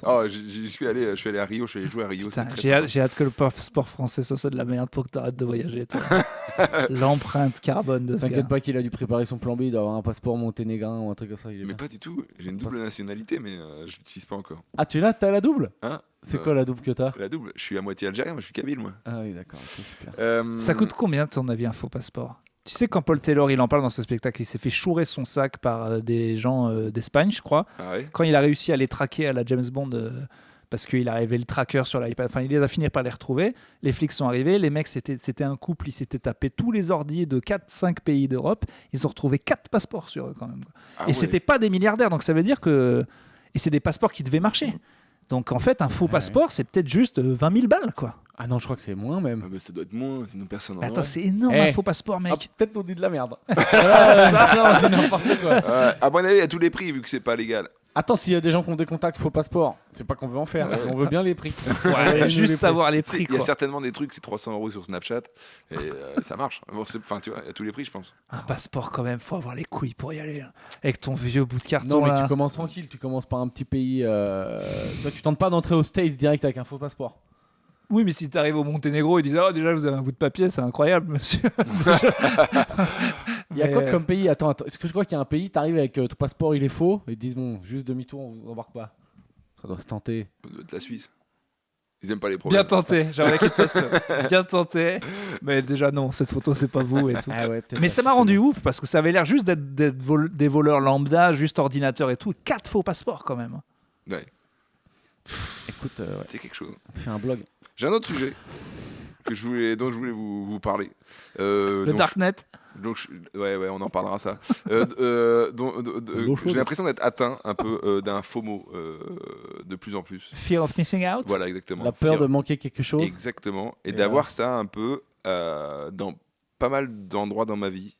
Oh, j'y suis allé. Je suis allé à Rio. Je suis allé jouer à Rio. Putain, c'était très j'ai sympa. hâte que le passeport français ça soit de la merde pour que t'arrêtes de voyager. Toi. L'empreinte carbone de ce gars. T'inquiète pas qu'il a dû préparer son plan B, il doit avoir un passeport monténégrin ou un truc comme ça. Mais pas du tout. J'ai une double nationalité, mais je l'utilise pas encore. Ah, t'as la double? Hein? C'est quoi la double que t'as? La double. Je suis à moitié algérien, moi je suis kabyle, moi. Ah oui, d'accord, ok, super. Ça coûte combien, à ton avis, un faux passeport? Tu sais, quand Paul Taylor il en parle dans ce spectacle, il s'est fait chourer son sac par des gens d'Espagne, je crois. Ah ouais. Quand il a réussi à les traquer à la James Bond, parce qu'il arrivait le tracker sur l'iPad, enfin, il les a fini par les retrouver. Les flics sont arrivés, les mecs, c'était un couple, ils s'étaient tapés tous les ordiers de 4-5 pays d'Europe. Ils ont retrouvé 4 passeports sur eux, quand même. Ah Et ouais. c'était pas des milliardaires, donc ça veut dire que. Et c'est des passeports qui devaient marcher. Donc en fait, un faux passeport, c'est peut-être juste 20 000 balles, quoi. Ah non, je crois que c'est moins même. Ah bah, ça doit être moins, sinon personne en Attends, aurait. c'est énorme, Eh. un faux passeport, mec. Ah, peut-être on dit de la merde. Ça, là, on dit n'importe quoi. À mon avis, à tous les prix, vu que c'est pas légal. Attends, s'il y a des gens qui ont des contacts faux passeport, c'est pas qu'on veut en faire, Ouais. on veut bien les prix. Ouais, juste savoir les Tu sais, prix, il y a quoi. certainement des trucs, c'est 300 € sur Snapchat, et ça marche. Bon, enfin, tu vois, à tous les prix, je pense. Un passeport, quand même, faut avoir les couilles pour y aller. Hein. Avec ton vieux bout de carton. Non, mais là. tu commences tranquille, tu commences par un petit pays. Toi, tu tentes pas d'entrer aux States direct avec un faux passeport. Oui, mais si t'arrives au Monténégro, ils disent oh, déjà, vous avez un bout de papier, c'est incroyable, monsieur. Il y a Mais, quoi comme pays? Attends, est-ce que je crois qu'il y a un pays, t'arrives avec ton passeport, il est faux, et ils te disent bon, juste demi-tour, on embarque pas. Ça doit se tenter. De la Suisse. Ils aiment pas les problèmes. Bien tenté, j'aimerais qu'il te fasse bien tenté. Mais déjà, non, cette photo, c'est pas vous et tout. Ah ouais, peut-être Mais pas, ça m'a c'est rendu bon. ouf parce que ça avait l'air juste d'être des voleurs lambda, juste ordinateur et tout. 4 faux passeports quand même. Ouais, Écoute, ouais, c'est quelque chose. on fait un blog. J'ai un autre sujet dont je voulais vous parler. Le Donc, Darknet. ouais, on en parlera ça. L'eau chaude. J'ai l'impression d'être atteint un peu d'un FOMO de plus en plus. Fear of missing out. Voilà, exactement. La peur Fear- de manquer quelque chose. Exactement. Et Et d'avoir ça un peu dans pas mal d'endroits dans ma vie,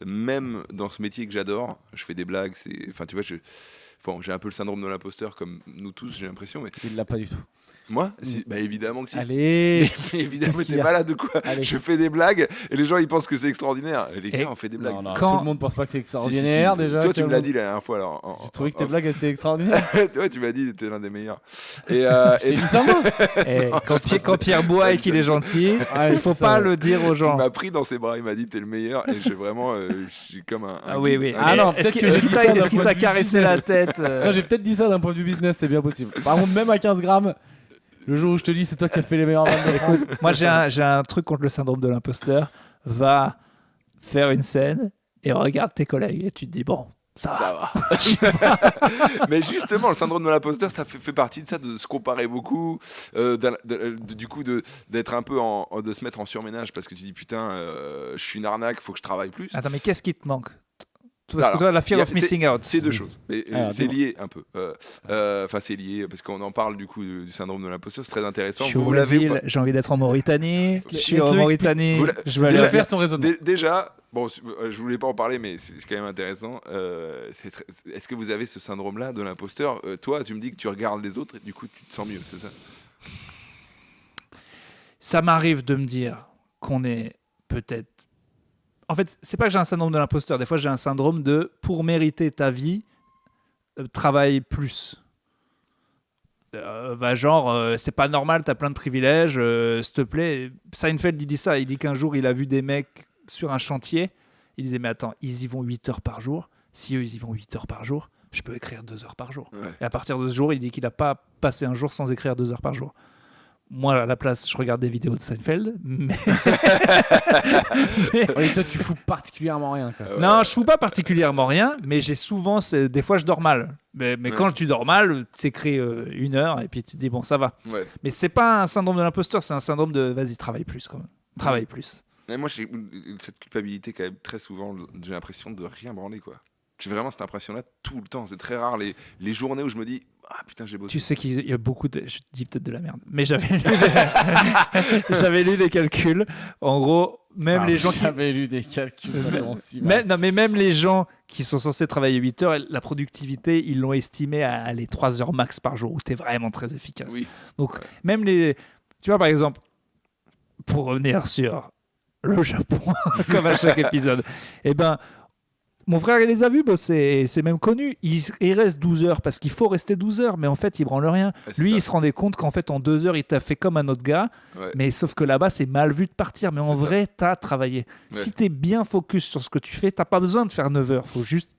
même dans ce métier que j'adore. Je fais des blagues, enfin tu vois, j'ai un peu le syndrome de l'imposteur comme nous tous, j'ai l'impression. Mais Il l'a pas du tout. moi, bah évidemment que si. Allez. Mais évidemment, Qu'est-ce qu'il t'es y a malade ou quoi? Allez. Je fais des blagues et les gens ils pensent que c'est extraordinaire. Et les Et- gars, on fait des blagues. Non, non, Quand- tout le monde pense pas que c'est Si, si, si. extraordinaire déjà. Toi, tu me l'as calme. dit la dernière fois. Alors, J'ai trouvé que tes blagues elles étaient extraordinaires. Ouais, tu m'as dit que t'es l'un des meilleurs. Et, Je t'ai dit ça moi. Et quand Pierre boit et qu'il est gentil, il faut c'est pas ça. le dire aux il gens. m'a pris dans ses bras, il m'a dit t'es le meilleur. Et j'ai vraiment, je suis comme un. Ah oui, oui. Ah non, Est-ce peut-être que qu'il j'ai dit ça d'un est-ce qu'il point t'a de vue caressé business. la tête Non, j'ai peut-être dit ça d'un point de vue business, c'est bien possible. Par contre, même à 15 grammes, le jour où je te dis c'est toi qui as fait les meilleures vannes de France. Moi, j'ai un truc contre le syndrome de l'imposteur. Va faire une scène et regarde tes collègues. Et tu te dis, bon, ça va. Ça va. Mais justement, le syndrome de l'imposteur, ça fait partie de ça, de se comparer beaucoup, du coup d'être un peu de se mettre en surménage parce que tu dis putain, je suis une arnaque, faut que je travaille plus. Attends, mais qu'est-ce qui te manque? Parce que Alors, toi, la fear y a- of missing out. C'est deux choses, mais Alors, c'est dis-moi. lié un peu. Enfin, c'est lié parce qu'on en parle du coup du syndrome de l'imposteur, c'est très Je intéressant. suis au Vous l'avez ou Brésil, pas? j'ai envie d'être en Mauritanie. Je suis Laisse-le en Mauritanie. Vous la- Je vais Il aller va faire son raisonnement. Déjà, bon, je voulais pas en parler, mais c'est quand même intéressant. Est-ce que vous avez ce syndrome-là de l'imposteur? Toi, tu me dis que tu regardes les autres et du coup, tu te sens mieux, c'est ça? Ça m'arrive de me dire qu'on est peut-être. En fait, c'est pas que j'ai un syndrome de l'imposteur. Des fois, j'ai un syndrome de pour mériter ta vie, travaille plus. C'est pas normal, t'as plein de privilèges, s'il te plaît. Seinfeld, il dit ça. Il dit qu'un jour, il a vu des mecs sur un chantier. Il disait, mais attends, ils y vont 8 heures par jour. Si eux, ils y vont 8 heures par jour, je peux écrire 2 heures par jour. Ouais. Et à partir de ce jour, il dit qu'il n'a pas passé un jour sans écrire 2 heures par jour. Moi, à la place, je regarde des vidéos de Seinfeld, mais... Et toi, tu fous particulièrement rien. Quoi. Non, je fous pas particulièrement rien, mais j'ai souvent, des fois, je dors mal. Mais Ouais. quand tu dors mal, tu écris 1 heure et puis tu te dis, bon, ça va. Ouais. Mais c'est pas un syndrome de l'imposteur, c'est un syndrome de, vas-y, travaille plus quand même. Travaille plus. Et moi, j'ai cette culpabilité quand même très souvent. J'ai l'impression de rien branler, quoi. J'ai vraiment cette impression-là tout le temps. C'est très rare les journées où je me dis ah putain j'ai bossé. Tu sais qu'il y a beaucoup de... Je dis peut-être de la merde, mais j'avais lu des calculs. En gros, même les gens qui... J'avais lu des calculs, ça rend si mal. mais même les gens qui sont censés travailler 8 heures, la productivité, ils l'ont estimé à les 3 heures max par jour, où tu es vraiment très efficace. Oui. Donc, même les... Tu vois, par exemple, pour revenir sur le Japon, comme à chaque épisode, eh ben... Mon frère, il les a vus bosser, c'est même connu. Il reste 12 heures parce qu'il faut rester 12 heures, mais en fait, il branle rien. Lui, il se rendait compte qu'en fait, en 2 heures, il t'a fait comme un autre gars, mais sauf que là-bas, c'est mal vu de partir. Mais en vrai, t'as travaillé. Si t'es bien focus sur ce que tu fais, t'as pas besoin de faire 9 heures. Faut juste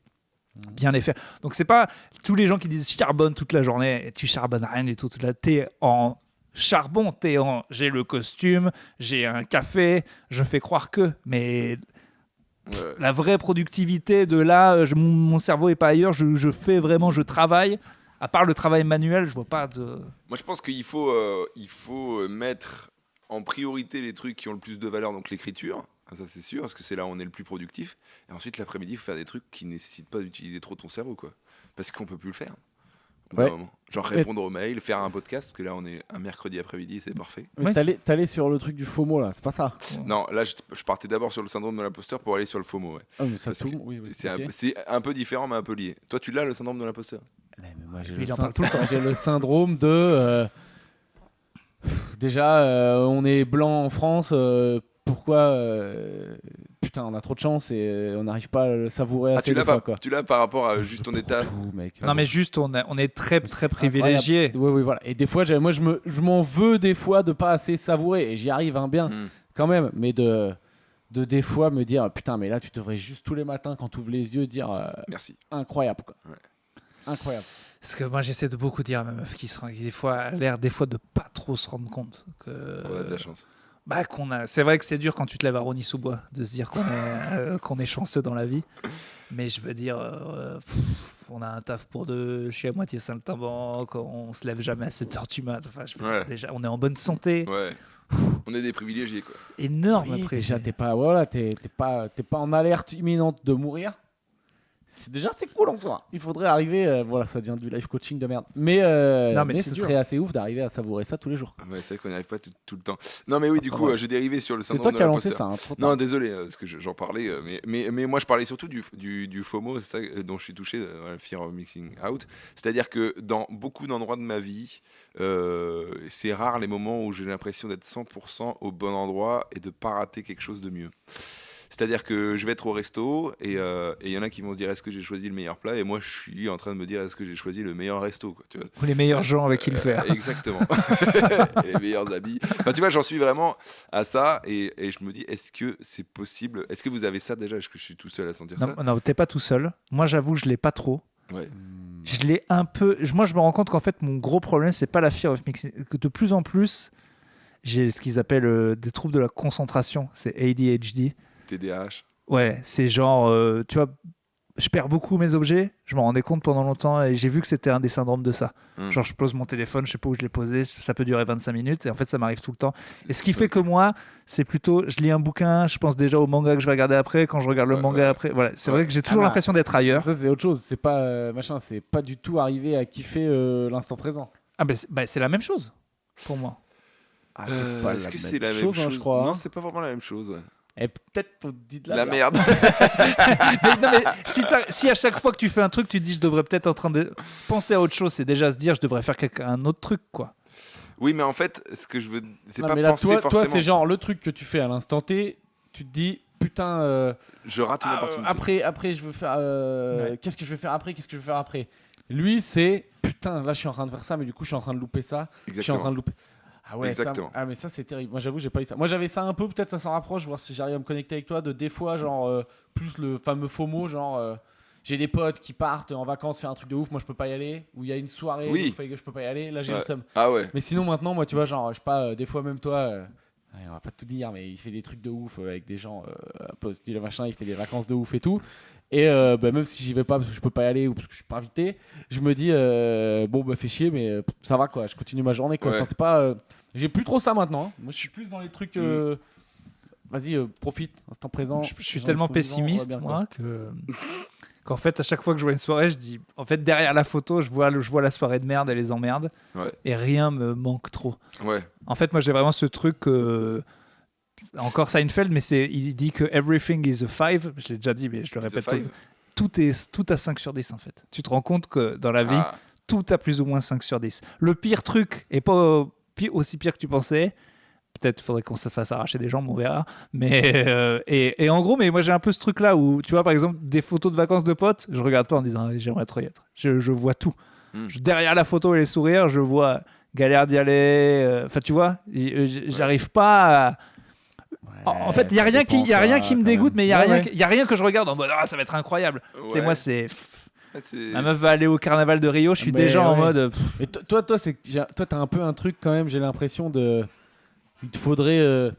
bien les faire. Donc, c'est pas tous les gens qui disent charbonne toute la journée, et tu charbonnes rien du tout. T'es en charbon, j'ai le costume, j'ai un café, je fais croire que, mais... La vraie productivité de là, mon cerveau est pas ailleurs, je fais vraiment, je travaille. À part le travail manuel, je vois pas de... Moi, je pense qu'il faut, mettre en priorité les trucs qui ont le plus de valeur, donc l'écriture. Ça, c'est sûr, parce que c'est là où on est le plus productif. Et ensuite, l'après-midi, il faut faire des trucs qui nécessitent pas d'utiliser trop ton cerveau, quoi. Parce qu'on peut plus le faire. Genre répondre aux mails, faire un podcast, parce que là on est un mercredi après-midi, c'est parfait. Mais t'allais sur le truc du FOMO là, c'est pas ça? Non, là je partais d'abord sur le syndrome de l'imposteur pour aller sur le FOMO. Mais ça c'est un peu différent mais un peu lié. Toi tu l'as le syndrome de l'imposteur? Mais moi j'ai j'ai le syndrome de... Déjà on est blanc en France, pourquoi... Putain, on a trop de chance et on n'arrive pas à le savourer assez de fois, quoi. Tu l'as par rapport à juste ton état. Mec. Non, mais juste, on est très, très privilégié. Oui, voilà. Et des fois, moi, je m'en veux des fois de pas assez savourer. Et j'y arrive bien, quand même. Mais de des fois me dire, putain, mais là, tu devrais juste tous les matins, quand tu ouvres les yeux, dire merci. Incroyable, quoi. Ouais. Incroyable. Parce que moi, j'essaie de beaucoup dire à ma meuf qui a l'air des fois de pas trop se rendre compte qu'on a de la chance. C'est vrai que c'est dur quand tu te lèves à Rosny-sous-Bois de se dire qu'on est chanceux dans la vie, mais je veux dire on a un taf pour deux, je suis à moitié saltimbanque, on se lève jamais à 7h du mat, enfin je veux dire, déjà on est en bonne santé. On est des privilégiés, quoi. Énorme. Oui, déjà t'es pas en alerte imminente de mourir. C'est cool en soi. Il faudrait arriver, ça devient du life coaching de merde. Mais ce serait assez ouf d'arriver à savourer ça tous les jours. Ouais, c'est vrai qu'on n'y arrive pas tout le temps. Non, mais oui, du coup, j'ai dérivé sur le syndrome. C'est toi qui as lancé ça. Non, désolé, parce que j'en parlais. Mais moi, je parlais surtout du FOMO, c'est ça dont je suis touché, Fear of Missing Out. C'est-à-dire que dans beaucoup d'endroits de ma vie, c'est rare les moments où j'ai l'impression d'être 100% au bon endroit et de ne pas rater quelque chose de mieux. C'est-à-dire que je vais être au resto et il y en a qui vont se dire est-ce que j'ai choisi le meilleur plat, et moi je suis en train de me dire est-ce que j'ai choisi le meilleur resto, quoi, tu vois. Ou les meilleurs gens avec qui le faire. Exactement. Et les meilleurs habits. Enfin, tu vois, j'en suis vraiment à ça et je me dis est-ce que c'est possible? Est-ce que vous avez ça déjà? Est-ce que je suis tout seul à sentir ça? Non, t'es pas tout seul. Moi j'avoue, je l'ai pas trop. Ouais. Je l'ai un peu. Moi je me rends compte qu'en fait mon gros problème c'est pas la fear of mixing. Que de plus en plus j'ai ce qu'ils appellent des troubles de la concentration. C'est ADHD. TDAH. Ouais, c'est genre, tu vois, je perds beaucoup mes objets, je m'en rendais compte pendant longtemps et j'ai vu que c'était un des syndromes de ça. Genre, je pose mon téléphone, je sais pas où je l'ai posé, ça peut durer 25 minutes et en fait, ça m'arrive tout le temps. Et ce qui fait que moi, c'est plutôt, je lis un bouquin, je pense déjà au manga que je vais regarder après, quand je regarde le manga après. Voilà, c'est vrai que j'ai toujours l'impression d'être ailleurs. Ça, c'est autre chose, c'est pas c'est pas du tout arriver à kiffer l'instant présent. Ah, c'est la même chose pour moi. Est-ce que c'est la même chose, je crois. Non, c'est pas vraiment la même chose, ouais. Et peut-être on te dit de la merde. mais si à chaque fois que tu fais un truc, tu te dis je devrais peut-être en train de penser à autre chose, c'est déjà se dire je devrais faire un autre truc, quoi. Oui, mais en fait, ce que je veux, c'est pas mais là, penser forcément. Toi, c'est genre le truc que tu fais à l'instant T, tu te dis putain. Je rate une opportunité. Après, je veux faire. Qu'est-ce que je vais faire après? Lui, c'est putain. Là, je suis en train de faire ça, mais du coup, je suis en train de louper ça. Exactement. Je suis en train de louper. Ah ouais, exactement. Mais ça c'est terrible. Moi j'avoue j'ai pas eu ça. Moi j'avais ça un peu, peut-être ça s'en rapproche, voir si j'arrive à me connecter avec toi, de des fois genre plus le fameux FOMO, genre j'ai des potes qui partent en vacances faire un truc de ouf, moi je peux pas y aller, ou il y a une soirée où je peux pas y aller, là j'ai le seum. Ah ouais. Mais sinon maintenant moi tu vois genre je sais pas, des fois même toi on va pas tout dire, mais il fait des trucs de ouf avec des gens un peu style machin, il fait des vacances de ouf et tout. Et même si j'y vais pas parce que je peux pas y aller ou parce que je suis pas invité, je me dis fais chier, mais ça va quoi, je continue ma journée quoi. Ouais. Enfin, c'est pas j'ai plus trop ça maintenant. Hein. Moi je suis plus dans les trucs vas-y profite, instant présent. Je suis tellement pessimiste moi que qu'en fait, à chaque fois que je vois une soirée, je dis, en fait, derrière la photo, je vois la soirée de merde et les emmerdes, et rien me manque trop. Ouais. En fait, moi, j'ai vraiment ce truc, encore Seinfeld, mais il dit que everything is a 5. Je l'ai déjà dit, mais je le répète. Tout a 5 sur 10, en fait. Tu te rends compte que dans la vie, tout a plus ou moins 5 sur 10. Le pire truc est pas aussi pire que tu pensais. Peut-être faudrait qu'on se fasse arracher des jambes, on verra. Mais et en gros, mais moi j'ai un peu ce truc-là où, tu vois, par exemple, des photos de vacances de potes, je regarde pas en disant j'aimerais trop y être. Je vois tout. Derrière la photo et les sourires, je vois galère d'y aller. Enfin, tu vois, j'arrive pas à... En fait, il y a rien qui me dégoûte, mais il y a rien que je regarde en mode ça va être incroyable. C'est moi, ma meuf va aller au carnaval de Rio, je suis déjà en mode. Et toi, t'as un peu un truc quand même. J'ai l'impression de. Il te faudrait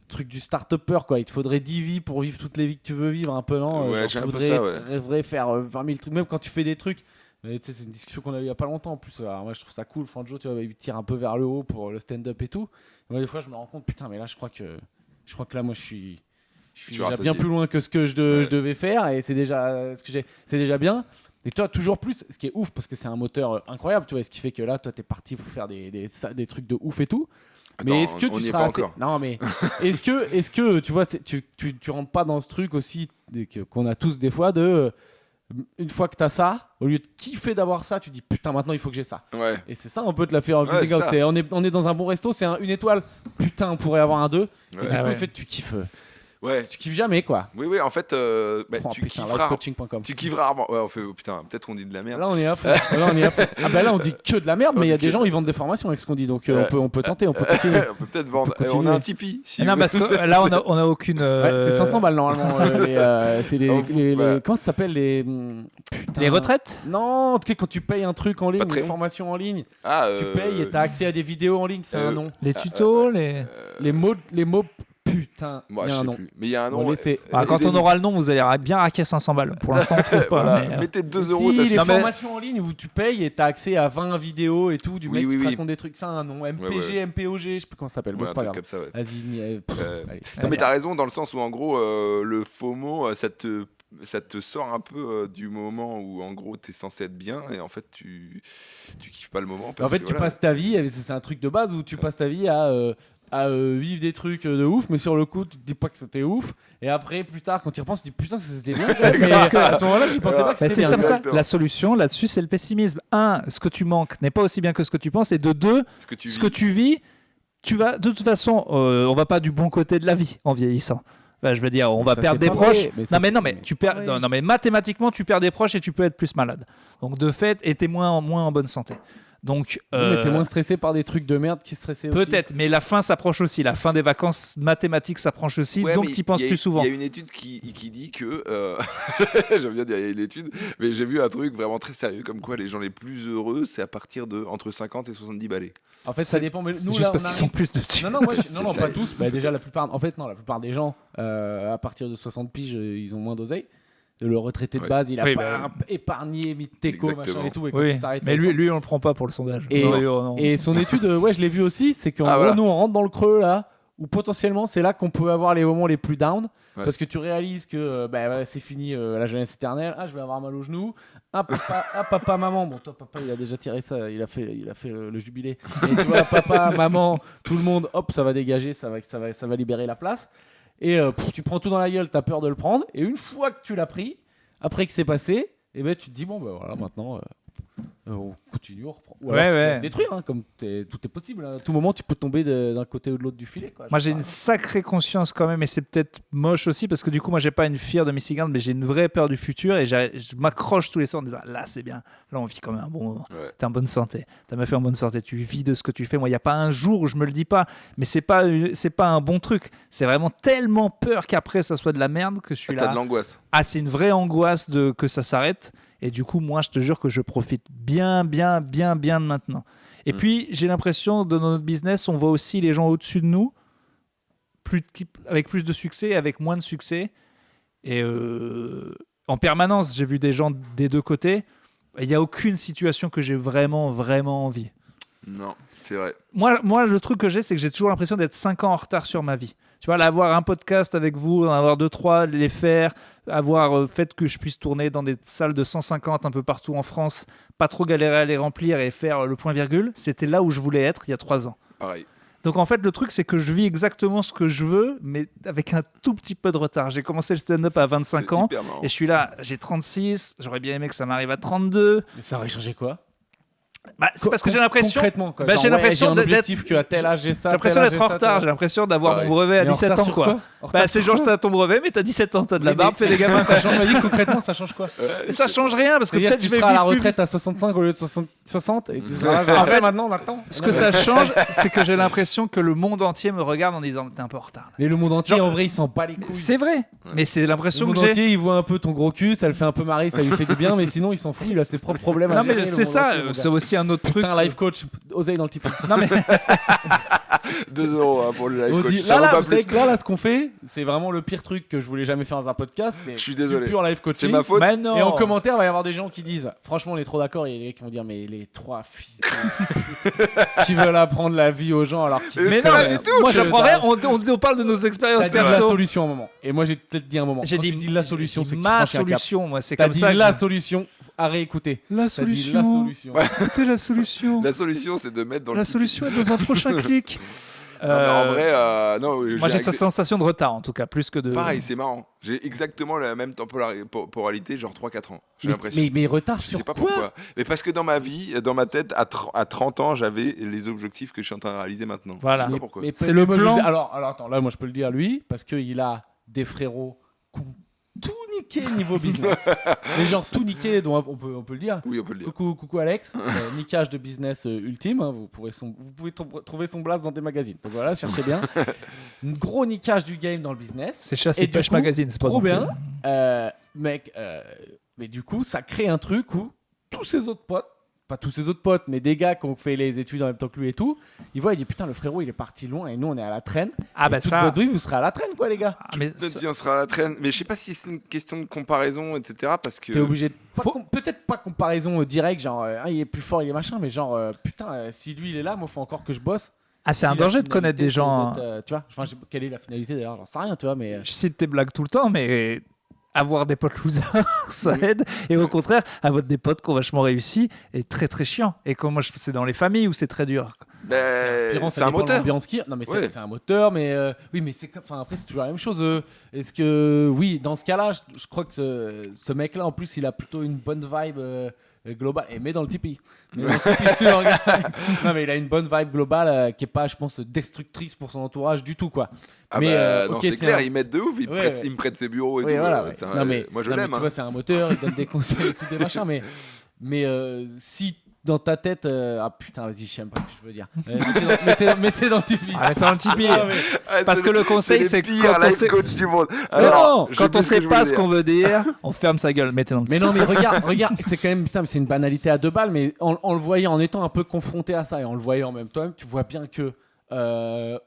truc du start-upper, quoi. Il te faudrait 10 vies pour vivre toutes les vies que tu veux vivre, un peu, non? Ouais, j'ai un peu ça, ouais. Rêverais faire 20 000 trucs, même quand tu fais des trucs. Mais tu sais, c'est une discussion qu'on a eu il y a pas longtemps en plus. Alors, moi, je trouve ça cool. Franjo, tu vois, il tire un peu vers le haut pour le stand-up et tout. Et moi, des fois, je me rends compte, putain, mais là, je crois que là, moi, je suis déjà bien plus loin que ce que je devais faire, et c'est déjà c'est déjà bien. Et toi, toujours plus, ce qui est ouf, parce que c'est un moteur incroyable, tu vois, ce qui fait que là, toi, t'es parti pour faire des trucs de ouf et tout. Attends, mais est-ce que tu seras assez... Non, mais est-ce que tu vois, tu rentres pas dans ce truc aussi qu'on a tous des fois de une fois que t'as ça, au lieu de kiffer d'avoir ça, tu dis putain, maintenant il faut que j'ai ça. Ouais. Et c'est ça un peu de la faire. On est dans un bon resto, c'est une étoile. Putain, on pourrait avoir un 2. Ouais. Et du coup, en fait, tu kiffes. Ouais. Tu kiffes jamais, quoi. Oui, en fait, tu kiffes rarement. Ouais, on fait, putain, peut-être qu'on dit de la merde. Là, on est à fond. Ah bah là, on dit que de la merde, mais il y a des gens, ils vendent des formations avec ce qu'on dit, donc on peut tenter, on peut continuer. On peut peut-être vendre. On a un Tipeee. Non, parce que là, on a aucune. Ouais, c'est 500 balles normalement. C'est comment ça s'appelle les retraites? Non, en tout cas, quand tu payes un truc en ligne, une formation en ligne, tu payes et t'as accès à des vidéos en ligne, c'est un nom. Les tutos, les mots. Putain, moi je sais plus. Mais il y a un nom. Quand on aura le nom, vous allez bien raquer 500 balles. Pour l'instant, on trouve pas. Voilà. Mettez 2 euros. Si, les formations en ligne où tu payes et t'as accès à 20 vidéos et tout, du mec qui te raconte des trucs, ça a un nom. MPG, MPOG, je sais plus comment ça s'appelle. Bon, c'est pas grave. Comme ça, ouais. Vas-y. Non, mais t'as raison dans le sens où en gros, le FOMO, ça te sort un peu du moment où en gros t'es censé être bien et en fait tu kiffes pas le moment. En fait, tu passes ta vie, c'est un truc de base où tu passes ta vie à vivre des trucs de ouf, mais sur le coup tu te dis pas que c'était ouf, et après plus tard quand tu y repenses tu te dis putain c'était bien. Parce que à ce moment-là j'y pensais pas que c'était bien. C'est ça. La solution là-dessus c'est le pessimisme. Ce que tu manques n'est pas aussi bien que ce que tu penses, et de deux, ce que tu vis, tu vas de toute façon on va pas du bon côté de la vie en vieillissant. Enfin, je veux dire, on va perdre des proches. Mais mathématiquement tu perds des proches et tu peux être plus malade. Donc de fait, et t'es moins en bonne santé. Donc, mais t'es moins stressé par des trucs de merde qui stressaient aussi. Peut-être, mais la fin s'approche aussi. La fin des vacances mathématiques s'approche aussi, donc t'y penses plus souvent. Il y a une étude qui dit que... J'aime bien dire il y a une étude, mais j'ai vu un truc vraiment très sérieux, comme quoi les gens les plus heureux, c'est à partir de entre 50 et 70 balais. En fait, ça dépend. Mais nous, juste parce qu'ils sont plus dessus. Non, pas tous. Bah, déjà, la plupart des gens, à partir de 60 piges, ils ont moins d'oseille. Le retraité de base, il a pas épargné, mis de teco, machin et tout. Et il s'arrête, mais lui, on le prend pas pour le sondage. Et son étude, je l'ai vu aussi, c'est qu'en gros, nous, on rentre dans le creux là, où potentiellement, c'est là qu'on peut avoir les moments les plus down. Parce que tu réalises que c'est fini la jeunesse éternelle. Je vais avoir mal au genou. Papa, maman. Bon, toi, papa, il a déjà tiré ça. Il a fait le jubilé. Et tu vois, papa, maman, tout le monde, hop, ça va dégager, ça va libérer la place. Et tu prends tout dans la gueule, t'as peur de le prendre. Et une fois que tu l'as pris, après que c'est passé, tu te dis bon, voilà, maintenant on continue, on reprend. Ou alors tu te laisses détruire, comme tout est possible. À tout moment, tu peux tomber d'un côté ou de l'autre du filet. Quoi. Moi, j'ai une sacrée conscience quand même, et c'est peut-être moche aussi, parce que du coup, moi, j'ai pas une fear de Michigan, mais j'ai une vraie peur du futur, et je m'accroche tous les soirs en disant là, c'est bien, là, on vit quand même un bon moment. T'es en bonne santé, ta meuf est en bonne santé, tu vis de ce que tu fais. Moi, il n'y a pas un jour où je me le dis pas, mais c'est pas un bon truc. C'est vraiment tellement peur qu'après, ça soit de la merde que je suis là. T'as de l'angoisse. C'est une vraie angoisse que ça s'arrête. Et du coup, moi, je te jure que je profite bien de maintenant. Et puis, j'ai l'impression, dans notre business, on voit aussi les gens au-dessus de nous, avec plus de succès, avec moins de succès. Et en permanence, j'ai vu des gens des deux côtés. Il n'y a aucune situation que j'ai vraiment envie. Non, c'est vrai. Moi, le truc que j'ai, c'est que j'ai toujours l'impression d'être 5 ans en retard sur ma vie. Tu vois, là, avoir un podcast avec vous, en avoir 2-3, les faire, avoir fait que je puisse tourner dans des salles de 150 un peu partout en France, pas trop galérer à les remplir et faire le point virgule, c'était là où je voulais être il y a 3 ans. Pareil. Donc en fait, le truc, c'est que je vis exactement ce que je veux, mais avec un tout petit peu de retard. J'ai commencé le stand-up à 25 ans, hyper marrant. et je suis là, j'ai 36, j'aurais bien aimé que ça m'arrive à 32. Mais ça aurait changé quoi? Bah, c'est parce que j'ai l'impression... Concrètement, quoi. Bah, Genre, j'ai l'impression j'ai un d'être- objectif qu'à tel âge j'ai ça. J'ai l'impression tel âge, d'être en j'ai ça, retard, tel j'ai âge. l'impression d'avoir Pareil. mon brevet à Mais en 17 retard ans, sur quoi. En Bah, retard c'est sur genre, quoi? t'as ton brevet, mais t'as 17 ans, t'as de la Oui, barbe, mais- fais des gamins. Ça change, vas-y, concrètement, ça change quoi? Mais ça change rien, parce que C'est-à-dire peut-être que je tu vais seras à la vivre plus- retraite à 65 au lieu de 60 et tu seras là, En fait, maintenant on attend. Ce que ça change, c'est que j'ai l'impression que le monde entier me regarde en disant t'es un peu en retard. Mais le monde entier, Genre- en vrai, il s'en bat les couilles. C'est vrai, mais c'est Le l'impression monde que j'ai. entier, il voit un peu ton gros cul, ça le fait un peu marrer, ça lui fait du bien, mais sinon, il s'en fout, il a ses propres problèmes à Non gérer, mais le c'est monde ça, entier, mon c'est gars. aussi un autre truc. Putain, un life coach, oseille dans le Tipeee. Non mais 2 euros hein, pour le live On coach. dit, Ça là, vaut là, pas vous savez plus. que là, ce qu'on fait, c'est vraiment le pire truc que je voulais jamais faire dans un podcast. C'est Je suis désolé. du pur live coaching. C'est ma faute. Mais non. Et en commentaire, il va y avoir des gens qui disent franchement, on est trop d'accord. Et il y a des qui vont dire mais les 3 fils de pute qui veulent apprendre la vie aux gens alors qu'ils Mais se non, connaissent. moi j'apprends rien, on parle de nos expériences T'as dit la perso. solution à un moment. Et moi, j'ai peut-être dit un moment. J'ai Quand dit tu dis la solution, c'est que tu ma franchis un cap. solution, moi c'est T'as comme dit ça. la solution à réécouter. La T'as dit la solution. Écoutez la solution. La solution, c'est de mettre dans La le. solution est dans un prochain clic. Non, mais en vrai, non. Moi j'ai cette sensation de retard en tout cas, plus que de. Pareil, c'est marrant. J'ai exactement la même temporalité, genre 3-4 ans. J'ai l'impression. Mais retard Je sur sais pas quoi? pourquoi. Mais parce que dans ma vie, dans ma tête, à 30 ans, j'avais les objectifs que je suis en train de réaliser maintenant. Voilà. Je sais pas Mais- pourquoi. mais C'est le moi, je plan. dis- alors attends, là moi je peux le dire lui parce qu'il a des frérots qui ont tout niqué niveau business. Mais genre tout niqué, dont on peut le dire. Oui, on peut le dire. Coucou Alex, niquage de business ultime. Hein, vous pouvez trouver son blast dans des magazines. Donc voilà, cherchez bien. Un gros niquage du game dans le business. C'est Chasse Et et du Pêche coup, Magazine, c'est pas trop non plus- bien. Mec, mais du coup, ça crée un truc où tous ses autres potes, pas tous ses autres potes, mais des gars qui ont fait les études en même temps que lui et tout, ils voient, ils disent putain, le frérot il est parti loin et nous on est à la traîne. Ah Et bah toute ça. votre vie vous serez à la traîne quoi les gars. Ah, mais Notre ça- vie, on sera à la traîne. Mais je sais pas si c'est une question de comparaison, etc. Parce que. T'es obligé de Faut- peut-être pas comparaison directe, genre ah, il est plus fort, il est machin, mais genre putain, si lui il est là, moi faut encore que je bosse. Ah, c'est Si un la danger de connaître des finalité, gens. c'est d'être, tu vois, enfin, quelle est la finalité d'ailleurs, j'en sais rien, tu vois, mais Je cite tes blagues tout le temps, mais avoir des potes losers, ça aide. Et au contraire, avoir des potes qui ont vachement réussi est très très chiant. Et comme moi, c'est dans les familles où c'est très dur. Ben, inspirant, c'est ça un dépend de moteur. l'ambiance qu'il y a. Non, mais c'est Ouais. c'est un moteur, mais oui, mais c'est enfin après c'est toujours la même chose. Est-ce que oui, dans ce cas-là, je crois que ce mec-là, en plus, il a plutôt une bonne vibe globale. Et met dans le Tipeee. Mais dans le Tipeee, si on regarde- non, mais il a une bonne vibe globale qui est pas, je pense, destructrice pour son entourage du tout, quoi. Ah Mais, bah, non, ok, c'est c'est clair, un- ils mettent de ouf, ils, Ouais, prêtent, ouais. ils me prêtent ses bureaux et Oui, tout. voilà, euh, ouais. c'est un- Non, mais, moi, je non, mais l'aime. Tu hein. vois, c'est un moteur, il donne des conseils et tout, des machins, mais si dans ta tête, ah putain, vas-y, je sais même pas ce que je veux dire. Mettez dans le Tipeee. Ah, mettons le Tipeee. Ah, mais- Ah, Parce que le conseil, c'est c'est les que pires quand on life sait- coach du monde. Mais Alors, non, je quand sais on ce que sait je pas voulais ce dire. qu'on veut dire, on ferme sa gueule. Mettez dans le Mais non, mais regarde, c'est quand même, putain, mais c'est une banalité à 2 balles, mais en le voyant, en étant un peu confronté à ça et en le voyant en même temps, tu vois bien que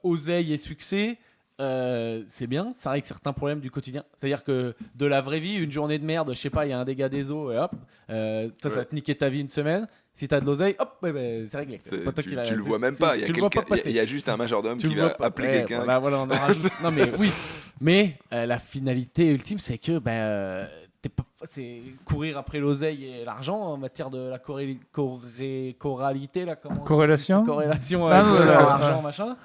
oseille et succès, c'est bien, ça règle certains problèmes du quotidien. C'est-à-dire que de la vraie vie, une journée de merde, je sais pas, il y a un dégât des eaux et hop, toi, ça va te niquer ta vie une semaine. Si t'as de l'oseille, hop, c'est réglé. C'est pas toi qui l'as- Tu le vois même c'est- pas. Il y a tu le vois pas quelqu'un- il y a- passer. il y a juste un majordome Tu qui le va vois pas. appeler Ouais, quelqu'un. Voilà, on en rajoute. Non, mais oui. Mais la finalité ultime, c'est que c'est courir après l'oseille et l'argent en matière de la corrélalité, là, comment on dit Corrélation. corrélation Ah, avec ouais, l'argent, ouais. machin.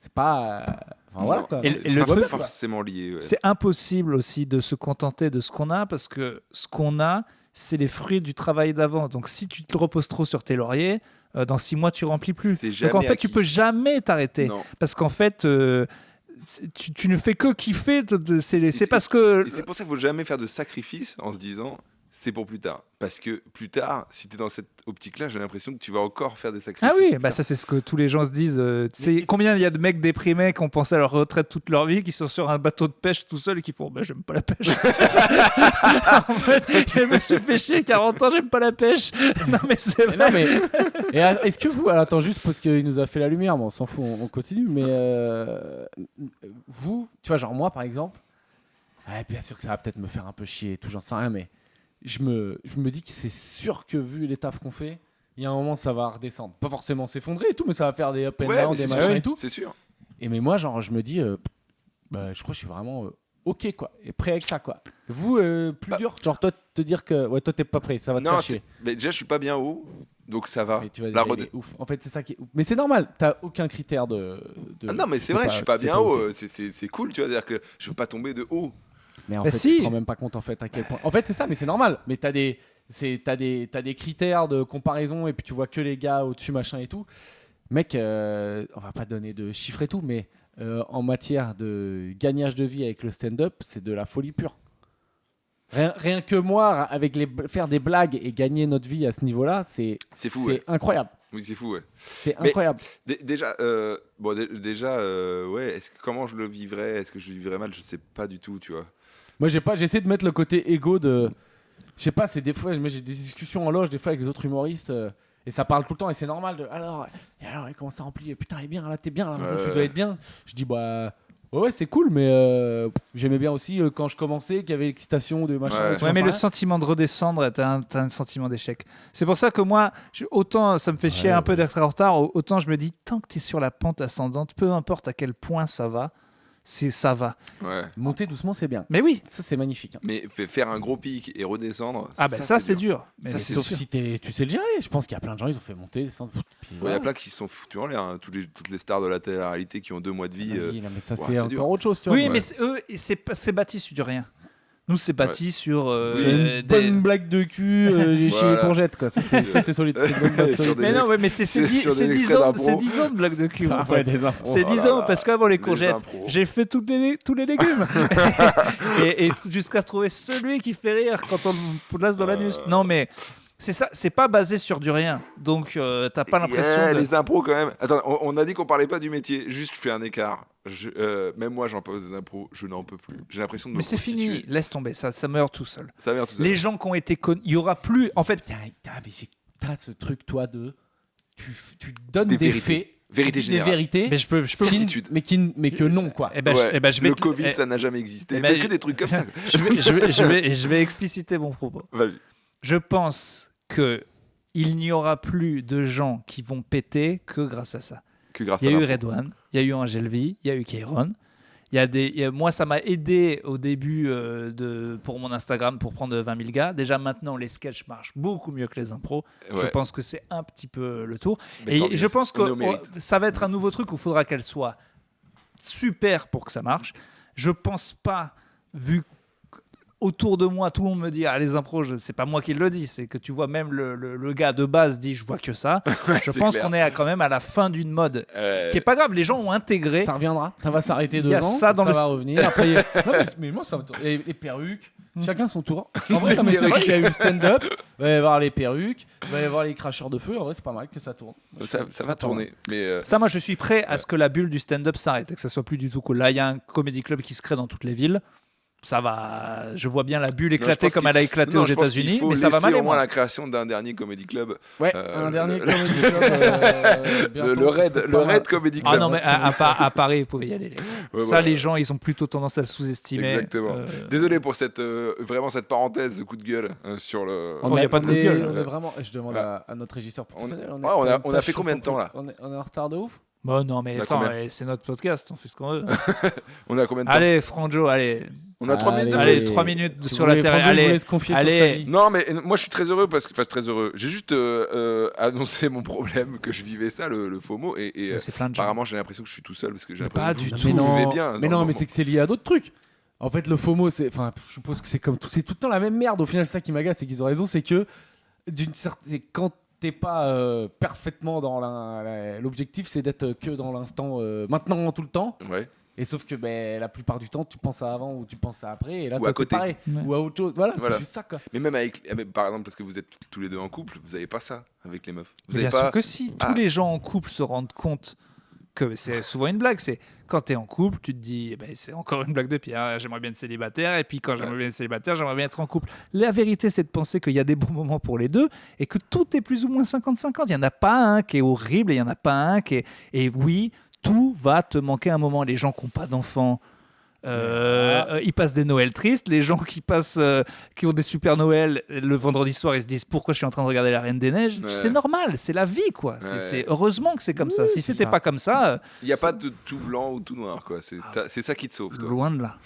C'est pas. Enfin, voilà Non, quoi. Et c'est le pas truc- forcément lié. ouais. C'est impossible aussi de se contenter de ce qu'on a parce que ce qu'on a, c'est les fruits du travail d'avant. Donc si tu te reposes trop sur tes lauriers, dans 6 mois, tu remplis plus. C'est Donc en jamais fait, tu acquis. peux jamais t'arrêter. Non. Parce qu'en fait, tu ne fais que kiffer. C'est c'est- parce que. Et c'est pour ça qu'il faut jamais faire de sacrifice en se disant c'est pour plus tard. Parce que plus tard, si tu es dans cette optique-là, j'ai l'impression que tu vas encore faire des sacrifices. Ah oui, plus bah tard. ça c'est ce que tous les gens se disent. Tu sais, Mais- combien il y a de mecs déprimés qui ont pensé à leur retraite toute leur vie, qui sont sur un bateau de pêche tout seul et qui font bah, j'aime pas la pêche. En fait, je me suis fait chier 40 ans, j'aime pas la pêche. Non mais c'est Mais vrai. non, mais. Et est-ce que vous. Alors, attends, juste parce qu'il nous a fait la lumière, mais on s'en fout, on continue. Mais vous, tu vois, genre moi par exemple, ouais, bien sûr que ça va peut-être me faire un peu chier et tout, j'en sais rien, mais je me dis que c'est sûr que vu les tafs qu'on fait, il y a un moment, ça va redescendre. Pas forcément s'effondrer et tout, mais ça va faire des up and Ouais, down, mais des c'est machins sûr, et tout. c'est sûr. Mais moi, genre, je me dis, je crois que je suis vraiment OK, quoi. Et prêt avec ça, quoi. Vous, plus dur. Genre, toi, te dire que toi, t'es pas prêt, ça va te Non, faire chier. mais déjà, je suis pas bien haut, donc ça va. Mais tu vas La dire, il est ouf. En fait, c'est ça qui est ouf. Mais c'est normal, t'as aucun critère de. Ah non, mais c'est vrai, je suis pas bien haut. C'est cool, tu vois, c'est-à-dire que je veux pas tomber de haut. Mais en Bah fait, si. tu te rends même pas compte en fait à quel point. En fait, c'est ça, mais c'est normal. Mais t'as des critères de comparaison et puis tu vois que les gars au-dessus machin et tout. Mec, on va pas donner de chiffres et tout, mais en matière de gagnage de vie avec le stand-up, c'est de la folie pure. Rien que moi, avec faire des blagues et gagner notre vie à ce niveau-là, c'est fou. Ouais. incroyable. Oui, c'est fou, ouais. C'est incroyable. Déjà, ouais. Comment je le vivrais? Est-ce que je le vivrais mal? Je sais pas du tout, tu vois. Moi, j'essaie de mettre le côté égo de. Je sais pas, c'est des fois, j'ai des discussions en loge, des fois avec les autres humoristes, et ça parle tout le temps, et c'est normal. Alors, comment ça remplit? Putain, elle est bien, là, t'es bien, là, maintenant, tu dois être bien. Je dis, bah. Ouais, c'est cool, mais j'aimais bien aussi quand je commençais, qu'il y avait l'excitation de machin. Ouais, mais le sentiment de redescendre, t'as un sentiment d'échec. C'est pour ça que moi, autant ça me fait chier un peu d'être en retard, autant je me dis, tant que t'es sur la pente ascendante, peu importe à quel point ça va, ça va. Ouais. Monter doucement, c'est bien. Mais oui. Ça, c'est magnifique. Hein. Mais faire un gros pic et redescendre. Ah, ben ça, c'est dur. Mais sauf si tu sais le gérer. Je pense qu'il y a plein de gens, ils ont fait monter, descendre. Il y a plein qui se sont foutus en l'air. Hein. Toutes les stars de la télé-réalité qui ont 2 mois de vie. Oui, non, mais ça, c'est encore dur. Autre chose. Tu vois, oui, mais eux, c'est bâti sur du rien. Nous, c'est bâti sur une bonne blague de cul j'ai chié les courgettes, quoi. Ça, c'est solide. Mais non, mais c'est 10 ans de blague de cul. C'est 10 ans, parce qu'avant les courgettes, j'ai fait tous les légumes. et jusqu'à trouver celui qui fait rire quand on le place dans l'anus. Non, mais c'est ça, c'est pas basé sur du rien. Donc, t'as pas l'impression. Les impros, quand même. Attends, on a dit qu'on parlait pas du métier. Juste, je fais un écart. Même moi, j'en pose des impros, je n'en peux plus. J'ai l'impression de me Mais c'est fini, laisse tomber, ça meurt tout seul. Ça meurt tout seul. Les gens qui ont été connus, il y aura plus. En fait, t'as ce truc, toi, de. Tu donnes des faits. Vérité générale. Des vérités. Mais je peux mais que non, quoi. Le Covid, ça n'a jamais existé. Il fait que des trucs comme ça. je vais expliciter mon propos. Vas-y. Je pense qu'il n'y aura plus de gens qui vont péter que grâce à ça. Il y a eu Redouane, il y a eu Angel V, il y a eu Kairon. Moi, ça m'a aidé au début pour mon Instagram pour prendre 20 000 gars. Déjà, maintenant, les sketchs marchent beaucoup mieux que les impros. Ouais. Je pense que c'est un petit peu le tour. Et je pense que ça va être un nouveau truc où il faudra qu'elle soit super pour que ça marche. Je pense pas, vu autour de moi, tout le monde me dit les impros, c'est pas moi qui le dis, c'est que tu vois même le gars de base dit je vois que ça. Je pense qu'on est quand même à la fin d'une mode qui est pas grave, les gens ont intégré. Ça reviendra, ça va s'arrêter devant, ça va revenir. Après, mais moi ça me tourne. Les perruques, chacun son tour. En vrai, c'est vrai qu'il y a eu le stand-up, il va y avoir les perruques, il va y avoir les cracheurs de feu. En vrai, c'est pas mal que ça tourne. Ça va tourner. Mais ça, moi, je suis prêt à ce que la bulle du stand-up s'arrête et que ça soit plus du tout cool. Là, il y a un comedy club qui se crée dans toutes les villes. Ça va, je vois bien la bulle éclater comme elle a éclaté aux États-Unis, mais ça va mal. Au moins la création d'un dernier comedy club. Ouais, un dernier comedy club. Le Red Comedy Club. Ah non, mais à Paris, vous pouvez y aller. Les gens, ils ont plutôt tendance à le sous-estimer. Exactement. Désolé pour cette parenthèse coup de gueule sur le. Il n'y a pas de coup de gueule. On est vraiment. Je demande à notre régisseur professionnel. On a fait combien de temps là? On est en retard de ouf. Bon, non, mais attends, c'est notre podcast, on fait ce qu'on veut. On a combien de temps? Allez, Franjo, allez. On a 3 minutes. Allez, 3 minutes sur la terre. Allez. Non, mais moi je suis très heureux parce que, très heureux. J'ai juste annoncé mon problème que je vivais ça, le FOMO, et apparemment j'ai l'impression que je suis tout seul parce que j'ai l'impression que vous vivez bien. Mais non, mais c'est que c'est lié à d'autres trucs. En fait, le FOMO, je suppose que c'est comme tout, c'est tout le temps la même merde. Au final, c'est ça qui m'agace, c'est qu'ils ont raison, c'est que quand t'es pas parfaitement dans l'objectif, c'est d'être que dans l'instant maintenant tout le temps. Ouais. Et sauf que la plupart du temps tu penses à avant ou tu penses à après, et là toi, c'est pareil. Ouais. Ou à autre chose. Voilà. C'est juste ça, quoi. Mais même par exemple, parce que vous êtes tous les deux en couple, vous avez pas ça avec les meufs. Bien sûr que si. Tous les gens en couple se rendent compte que c'est souvent une blague. C'est quand tu es en couple, tu te dis c'est encore une blague de Pierre, j'aimerais bien être célibataire, et puis quand j'aimerais bien être célibataire, j'aimerais bien être en couple. La vérité, c'est de penser qu'il y a des bons moments pour les deux et que tout est plus ou moins 50-50. Il n'y en a pas un qui est horrible, il n'y en a pas un qui est... Et oui, tout va te manquer un moment. Les gens qui n'ont pas d'enfants, Ils passent des Noëls tristes. Les gens qui ont des super Noël le vendredi soir, ils se disent pourquoi je suis en train de regarder la Reine des Neiges. Ouais. C'est normal, c'est la vie, quoi. C'est heureusement que c'est comme ça. Si c'était ça. pas comme ça, Il n'y a pas de tout blanc ou tout noir, quoi. C'est ça qui te sauve, toi. loin de là.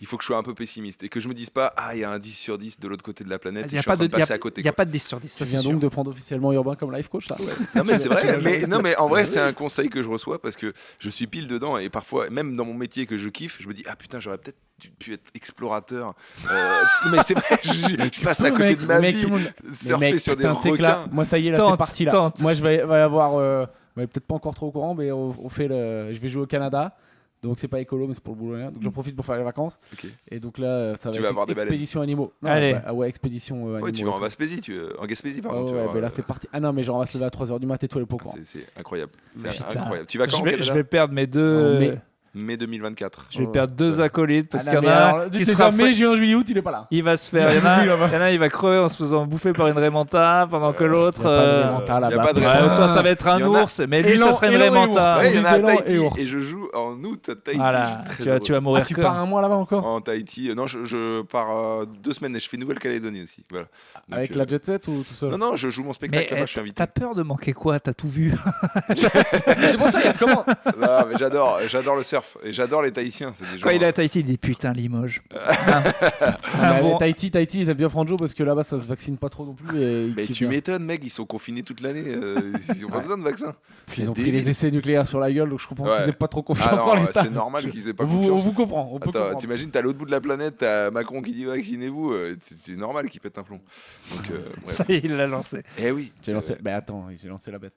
Il faut que je sois un peu pessimiste et que je me dise pas, il y a un 10 sur 10 de l'autre côté de la planète. Il Et je suis en train de passer à côté. Il n'y a quoi. pas de 10 sur 10. Tu Ça, c'est viens sûr. donc de prendre officiellement Urbain comme life coach, là. Non mais c'est vrai, Tu vas mais en vrai c'est un conseil que je reçois parce que je suis pile dedans et parfois même dans mon métier que je kiffe, je me dis putain j'aurais peut-être pu être explorateur. Mais c'est vrai, je passe à côté de ma vie, surfer sur des requins. Moi, ça y est, là, Tente, c'est parti. Là. tente. Moi, je vais avoir. Peut-être pas encore trop au courant, mais je vais jouer au Canada. Donc, c'est pas écolo, mais c'est pour le boulot. Donc, j'en profite pour faire les vacances. Ok. Et donc là, ça Tu va vas être avoir des baleines. expédition animaux. Non, Allez. expédition animaux. Ouais, tu vas en Gaspésie, en Gaspésie pardon. tu vas Ouais, voir, mais là, c'est parti. Ah non, mais genre, on va se lever à 3h du mat et toi, le pot courant. c'est incroyable. C'est Putain. incroyable. Tu vas quand au Je Canada vais perdre mes deux. Mais- Mai 2024. Je vais perdre deux acolytes parce Ah qu'il y non, en mais a alors, un qui déjà, sera mai, juin, juillet, août, il est pas là. il va se faire. Il y en a un, il va crever en se faisant bouffer par une Raymanta pendant que l'autre. Y a pas de Raymanta, y a là-bas. pas de Ouais, Raymanta. toi, ça va être un Il y en a- ours, mais lui, Élan- ça serait une Élan et Raymanta. ours. Ouais, il y en a à Zéland et Tahiti ours. et je joue en août à Tahiti. Voilà, je suis très tu vas heureux. mourir. Tu que- pars un mois là-bas encore En Tahiti. Non, je pars 2 semaines et je fais Nouvelle-Calédonie aussi. Voilà. Donc, Avec la jet set ou tout seul? Non, je joue mon Mais spectacle là-bas, je suis invité. t'as peur de manquer quoi? T'as tout vu? C'est pour ça, il y a comment? Non, mais j'adore le surf et j'adore les Tahitiens. C'est des gens. Quand il est à Tahiti, il dit putain, Limoges. Ah, bon. Tahiti, ils aiment bien Franjo parce que là-bas ça se vaccine pas trop non plus. Et ils Mais kiffent tu bien. m'étonnes, mec, ils sont confinés toute l'année. Ils ont pas Ouais. besoin de vaccin. Puis ils ont C'est pris les débile. essais nucléaires sur la gueule, donc je comprends Ouais. qu'ils aient pas trop Ah confiance en non, l'État. c'est normal qu'ils aient pas On confiance. vous comprend, on peut Attends, comprendre. t'imagines, t'as l'autre bout de la planète, t'as Macron qui dit vaccinez-vous, c'est normal qu'il pète un plomb. Donc, bref. Ça y est, il l'a lancé. Eh oui. J'ai lancé. Bah attends, j'ai lancé la bête.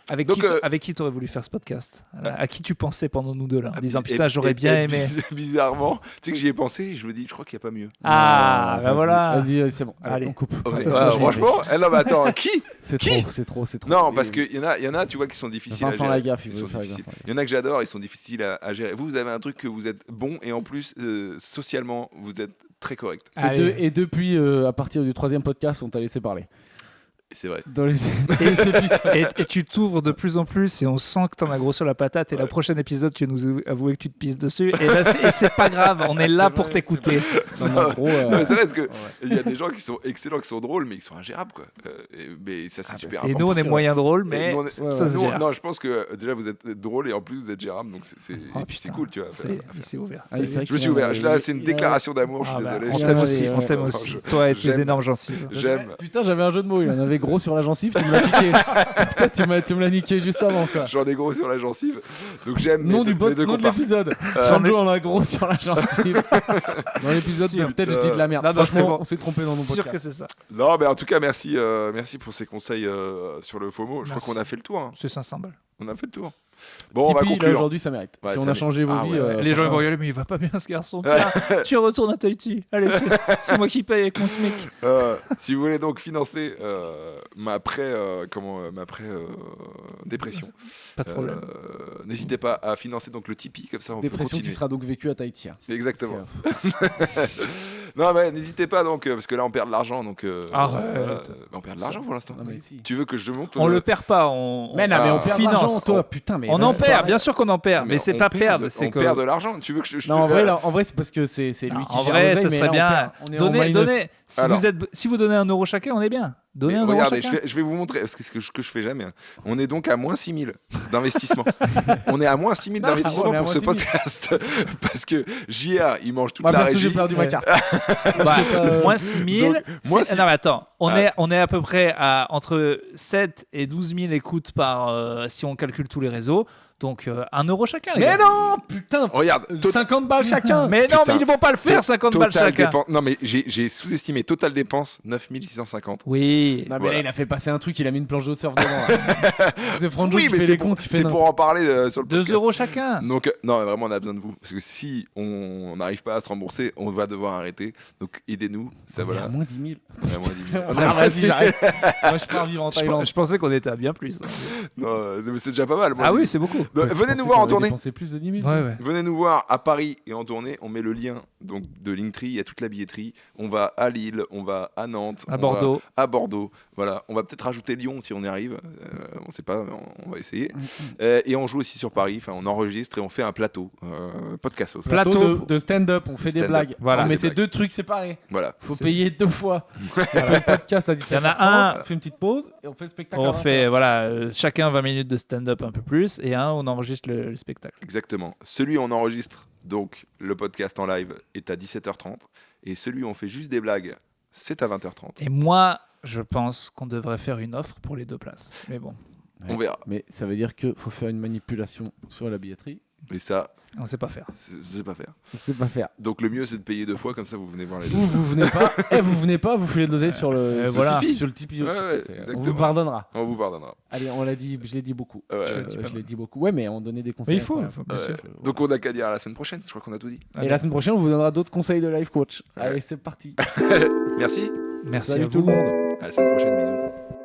Avec Donc, qui t'aurais voulu faire ce podcast? À qui tu pensais pendant nous deux là? En disant Et- putain, j'aurais et- bien et aimé. Bizarrement, tu sais que j'y ai pensé et je me dis, je crois qu'il n'y a pas mieux. Ah, bah vas-y, voilà. Vas-y, c'est bon. Allez, Allez. on coupe. Ouais, Attention, j'ai- franchement, non, mais attends, qui c'est qui trop. Non, parce qu'il y en a, tu vois, qui sont difficiles à Vincent gérer. Lagaffe, il Ils veut sont faire difficiles. Vincent Lagaffe. Il y en a que j'adore, ils sont difficiles à gérer. Vous avez un truc que vous êtes bon et en plus, socialement, vous êtes très correct. Allez. Et depuis, à partir du 3e podcast, on t'a laissé parler. Et c'est vrai. Dans les épisodes. Et tu t'ouvres de plus en plus et on sent que t'en as gros sur la patate. Et le prochain épisode, tu vas nous avouer que tu te pisses dessus. Et là, c'est pas grave, on est là C'est pour vrai, t'écouter. Non, mais en gros, Non, mais c'est vrai parce que ouais. il y a des gens qui sont excellents, qui sont drôles, mais ils sont ingérables, quoi. Mais ça, c'est bah, super Et important. nous, on est moyen drôle, Et mais nous, on est- ça ouais, se nous, gère. non, je pense que déjà vous êtes drôle et en plus vous êtes gérable, donc c'est Oh, et puis c'est putain. cool, tu vois. Il s'est ouvert. Ah, c'est vrai Je me qu'il suis y en ouvert. a- Là, c'est il une y en a- déclaration d'amour. Je Ah suis bah, désolé. on Il y t'aime en a aussi, des- on t'aime ouais, aussi. je- Toi et tes j'aime. énormes gencives. J'aime. Putain, j'avais un jeu de mots. Il en avait gros sur la gencive. Tu me l'as piqué. Putain, tu me l'as niqué juste avant, quoi. J'en ai gros sur la gencive, donc j'aime Nom les du bot, deux nom de comparses. l'épisode. J'en ai- Franjo en a gros sur la gencive. Dans l'épisode, Sûr. peut-être je dis de la merde. Non, non, c'est Franchement, bon. on s'est trompé dans nos Sûr podcasts. que c'est ça. Non, mais en tout cas, merci pour ces conseils sur le FOMO. Je crois Merci. qu'on a fait le tour. hein. C'est 500 balles. On a fait le tour. Bon, on va Tipeee, là, conclure. aujourd'hui, ça mérite. Ouais, Si ça on a changé vos Ah vies. ouais. Les gens ils franchement, vont y aller, mais il va pas bien ce garçon. Tiens, tu retournes à Tahiti. Allez, c'est moi qui paye avec mon SMIC. Si vous voulez donc financer ma dépression, Pas de problème. n'hésitez pas à financer donc le Tipeee, comme ça on peut Dépression qui continuer. sera donc vécue à Tahiti. hein. Exactement. C'est, Non, mais n'hésitez pas donc, parce que là on perd de l'argent. Donc, Arrête. on perd de l'argent pour l'instant. Non, mais si. Tu veux que je monte On le perd pas. On Mais non, mais on perd de finance. l'argent, toi. Putain, mais On en vas-y, perd, pareil. bien sûr qu'on en perd, mais c'est on pas perd, perdre, c'est on que. perd de l'argent. Tu veux que je Non, en te- vrai, là, en vrai, c'est parce que c'est lui Non, qui en gère vrai, l'oseille, ça mais serait là, bien. on est en minus. Donnez. Si Alors. vous donnez 1 euro chacun, on est bien. Donnez Mais 1 euro regardez, chacun. je vais vous montrer, parce que c'est ce que je fais jamais. hein. On est donc à moins 6 000 d'investissement. On est à moins 6 000 Non, d'investissement on est à pour moins ce 6 000. podcast. Parce que JR, il mange toute Moi, la perso, j'ai régie. perdu ma carte. Bah, Je sais pas, moins 6 000. donc, moins c'est- 6 Non, mais attends, on Ah. est à peu près à entre 7 et 12 000 écoutes par si on calcule tous les réseaux. Donc 1 euro chacun, les Mais gars. non, putain, Regarde, 50 balles chacun. Mais non, Putain. mais ils vont pas le faire, 50 balles total chacun. dépense. Non, mais j'ai sous-estimé. Total dépense, 9 650. Oui. Non, mais Voilà. là, il a fait passer un truc, il a mis une planche de surf devant. là. C'est Franjo qui fait c'est les pour, comptes, il fait c'est n'importe pour en parler sur le 2 podcast. euros chacun. Donc, non, mais vraiment, on a besoin de vous. Parce que si on n'arrive pas à se rembourser, on va devoir arrêter. Donc, aidez-nous. Ça, On est voilà. à moins 10 000. On est à moins 10 000. Ah, vas-y, j'arrête. Moi, je pars vivre en Thaïlande. Je pensais qu'on était à bien plus. Non, mais c'est déjà pas mal. moi, Ah oui, c'est beaucoup. Donc, venez nous voir en tournée. Dépensé plus de 10 000. Ouais, ouais. Venez nous voir à Paris et en tournée. On met le lien donc de Linktree, il y a toute la billetterie. On va à Lille, on va à Nantes, À Bordeaux. à Bordeaux. Voilà, on va peut-être rajouter Lyon si on y arrive. On sait pas, on va essayer. Et on joue aussi sur Paris. Enfin, on enregistre et on fait un plateau, podcast. Plateau de stand-up, on fait des stand-up. blagues. Voilà. Mais Des c'est blagues. 2 trucs séparés. Voilà. Faut C'est- payer 2 fois. On fait le podcast à 17h30. Il y en a un. On fait une petite pause et on fait le spectacle. à On 20h. fait chacun 20 minutes de stand-up un peu plus et on enregistre le spectacle. Exactement. Celui où on enregistre, donc le podcast en live, est à 17h30. Et celui où on fait juste des blagues, c'est à 20h30. Et moi, je pense qu'on devrait faire une offre pour les 2 places. Mais bon, Ouais. On verra. Mais ça veut dire qu'il faut faire une manipulation sur la billetterie. Et ça, on ne sait pas faire. je sais pas faire. Je sais pas faire. Donc le mieux, c'est de payer 2 fois, comme ça vous venez voir les deux. Vous venez pas. Vous venez pas, vous filez de l'oseille sur le voilà. Tipeee. Sur le Tipeee aussi. Ouais, On exactement. vous pardonnera. On vous pardonnera. Allez, on l'a dit, je l'ai dit beaucoup. Ouais. Je l'ai dit beaucoup. Ouais, mais on donnait des conseils. Mais il faut, incroyables. bien sûr. Donc on n'a qu'à dire à la semaine prochaine, je crois qu'on a tout dit. Et la semaine prochaine, on vous donnera d'autres conseils de life coach. Ouais. Allez, c'est parti. Merci, Merci Salut à tout vous. le monde. à la semaine prochaine, bisous.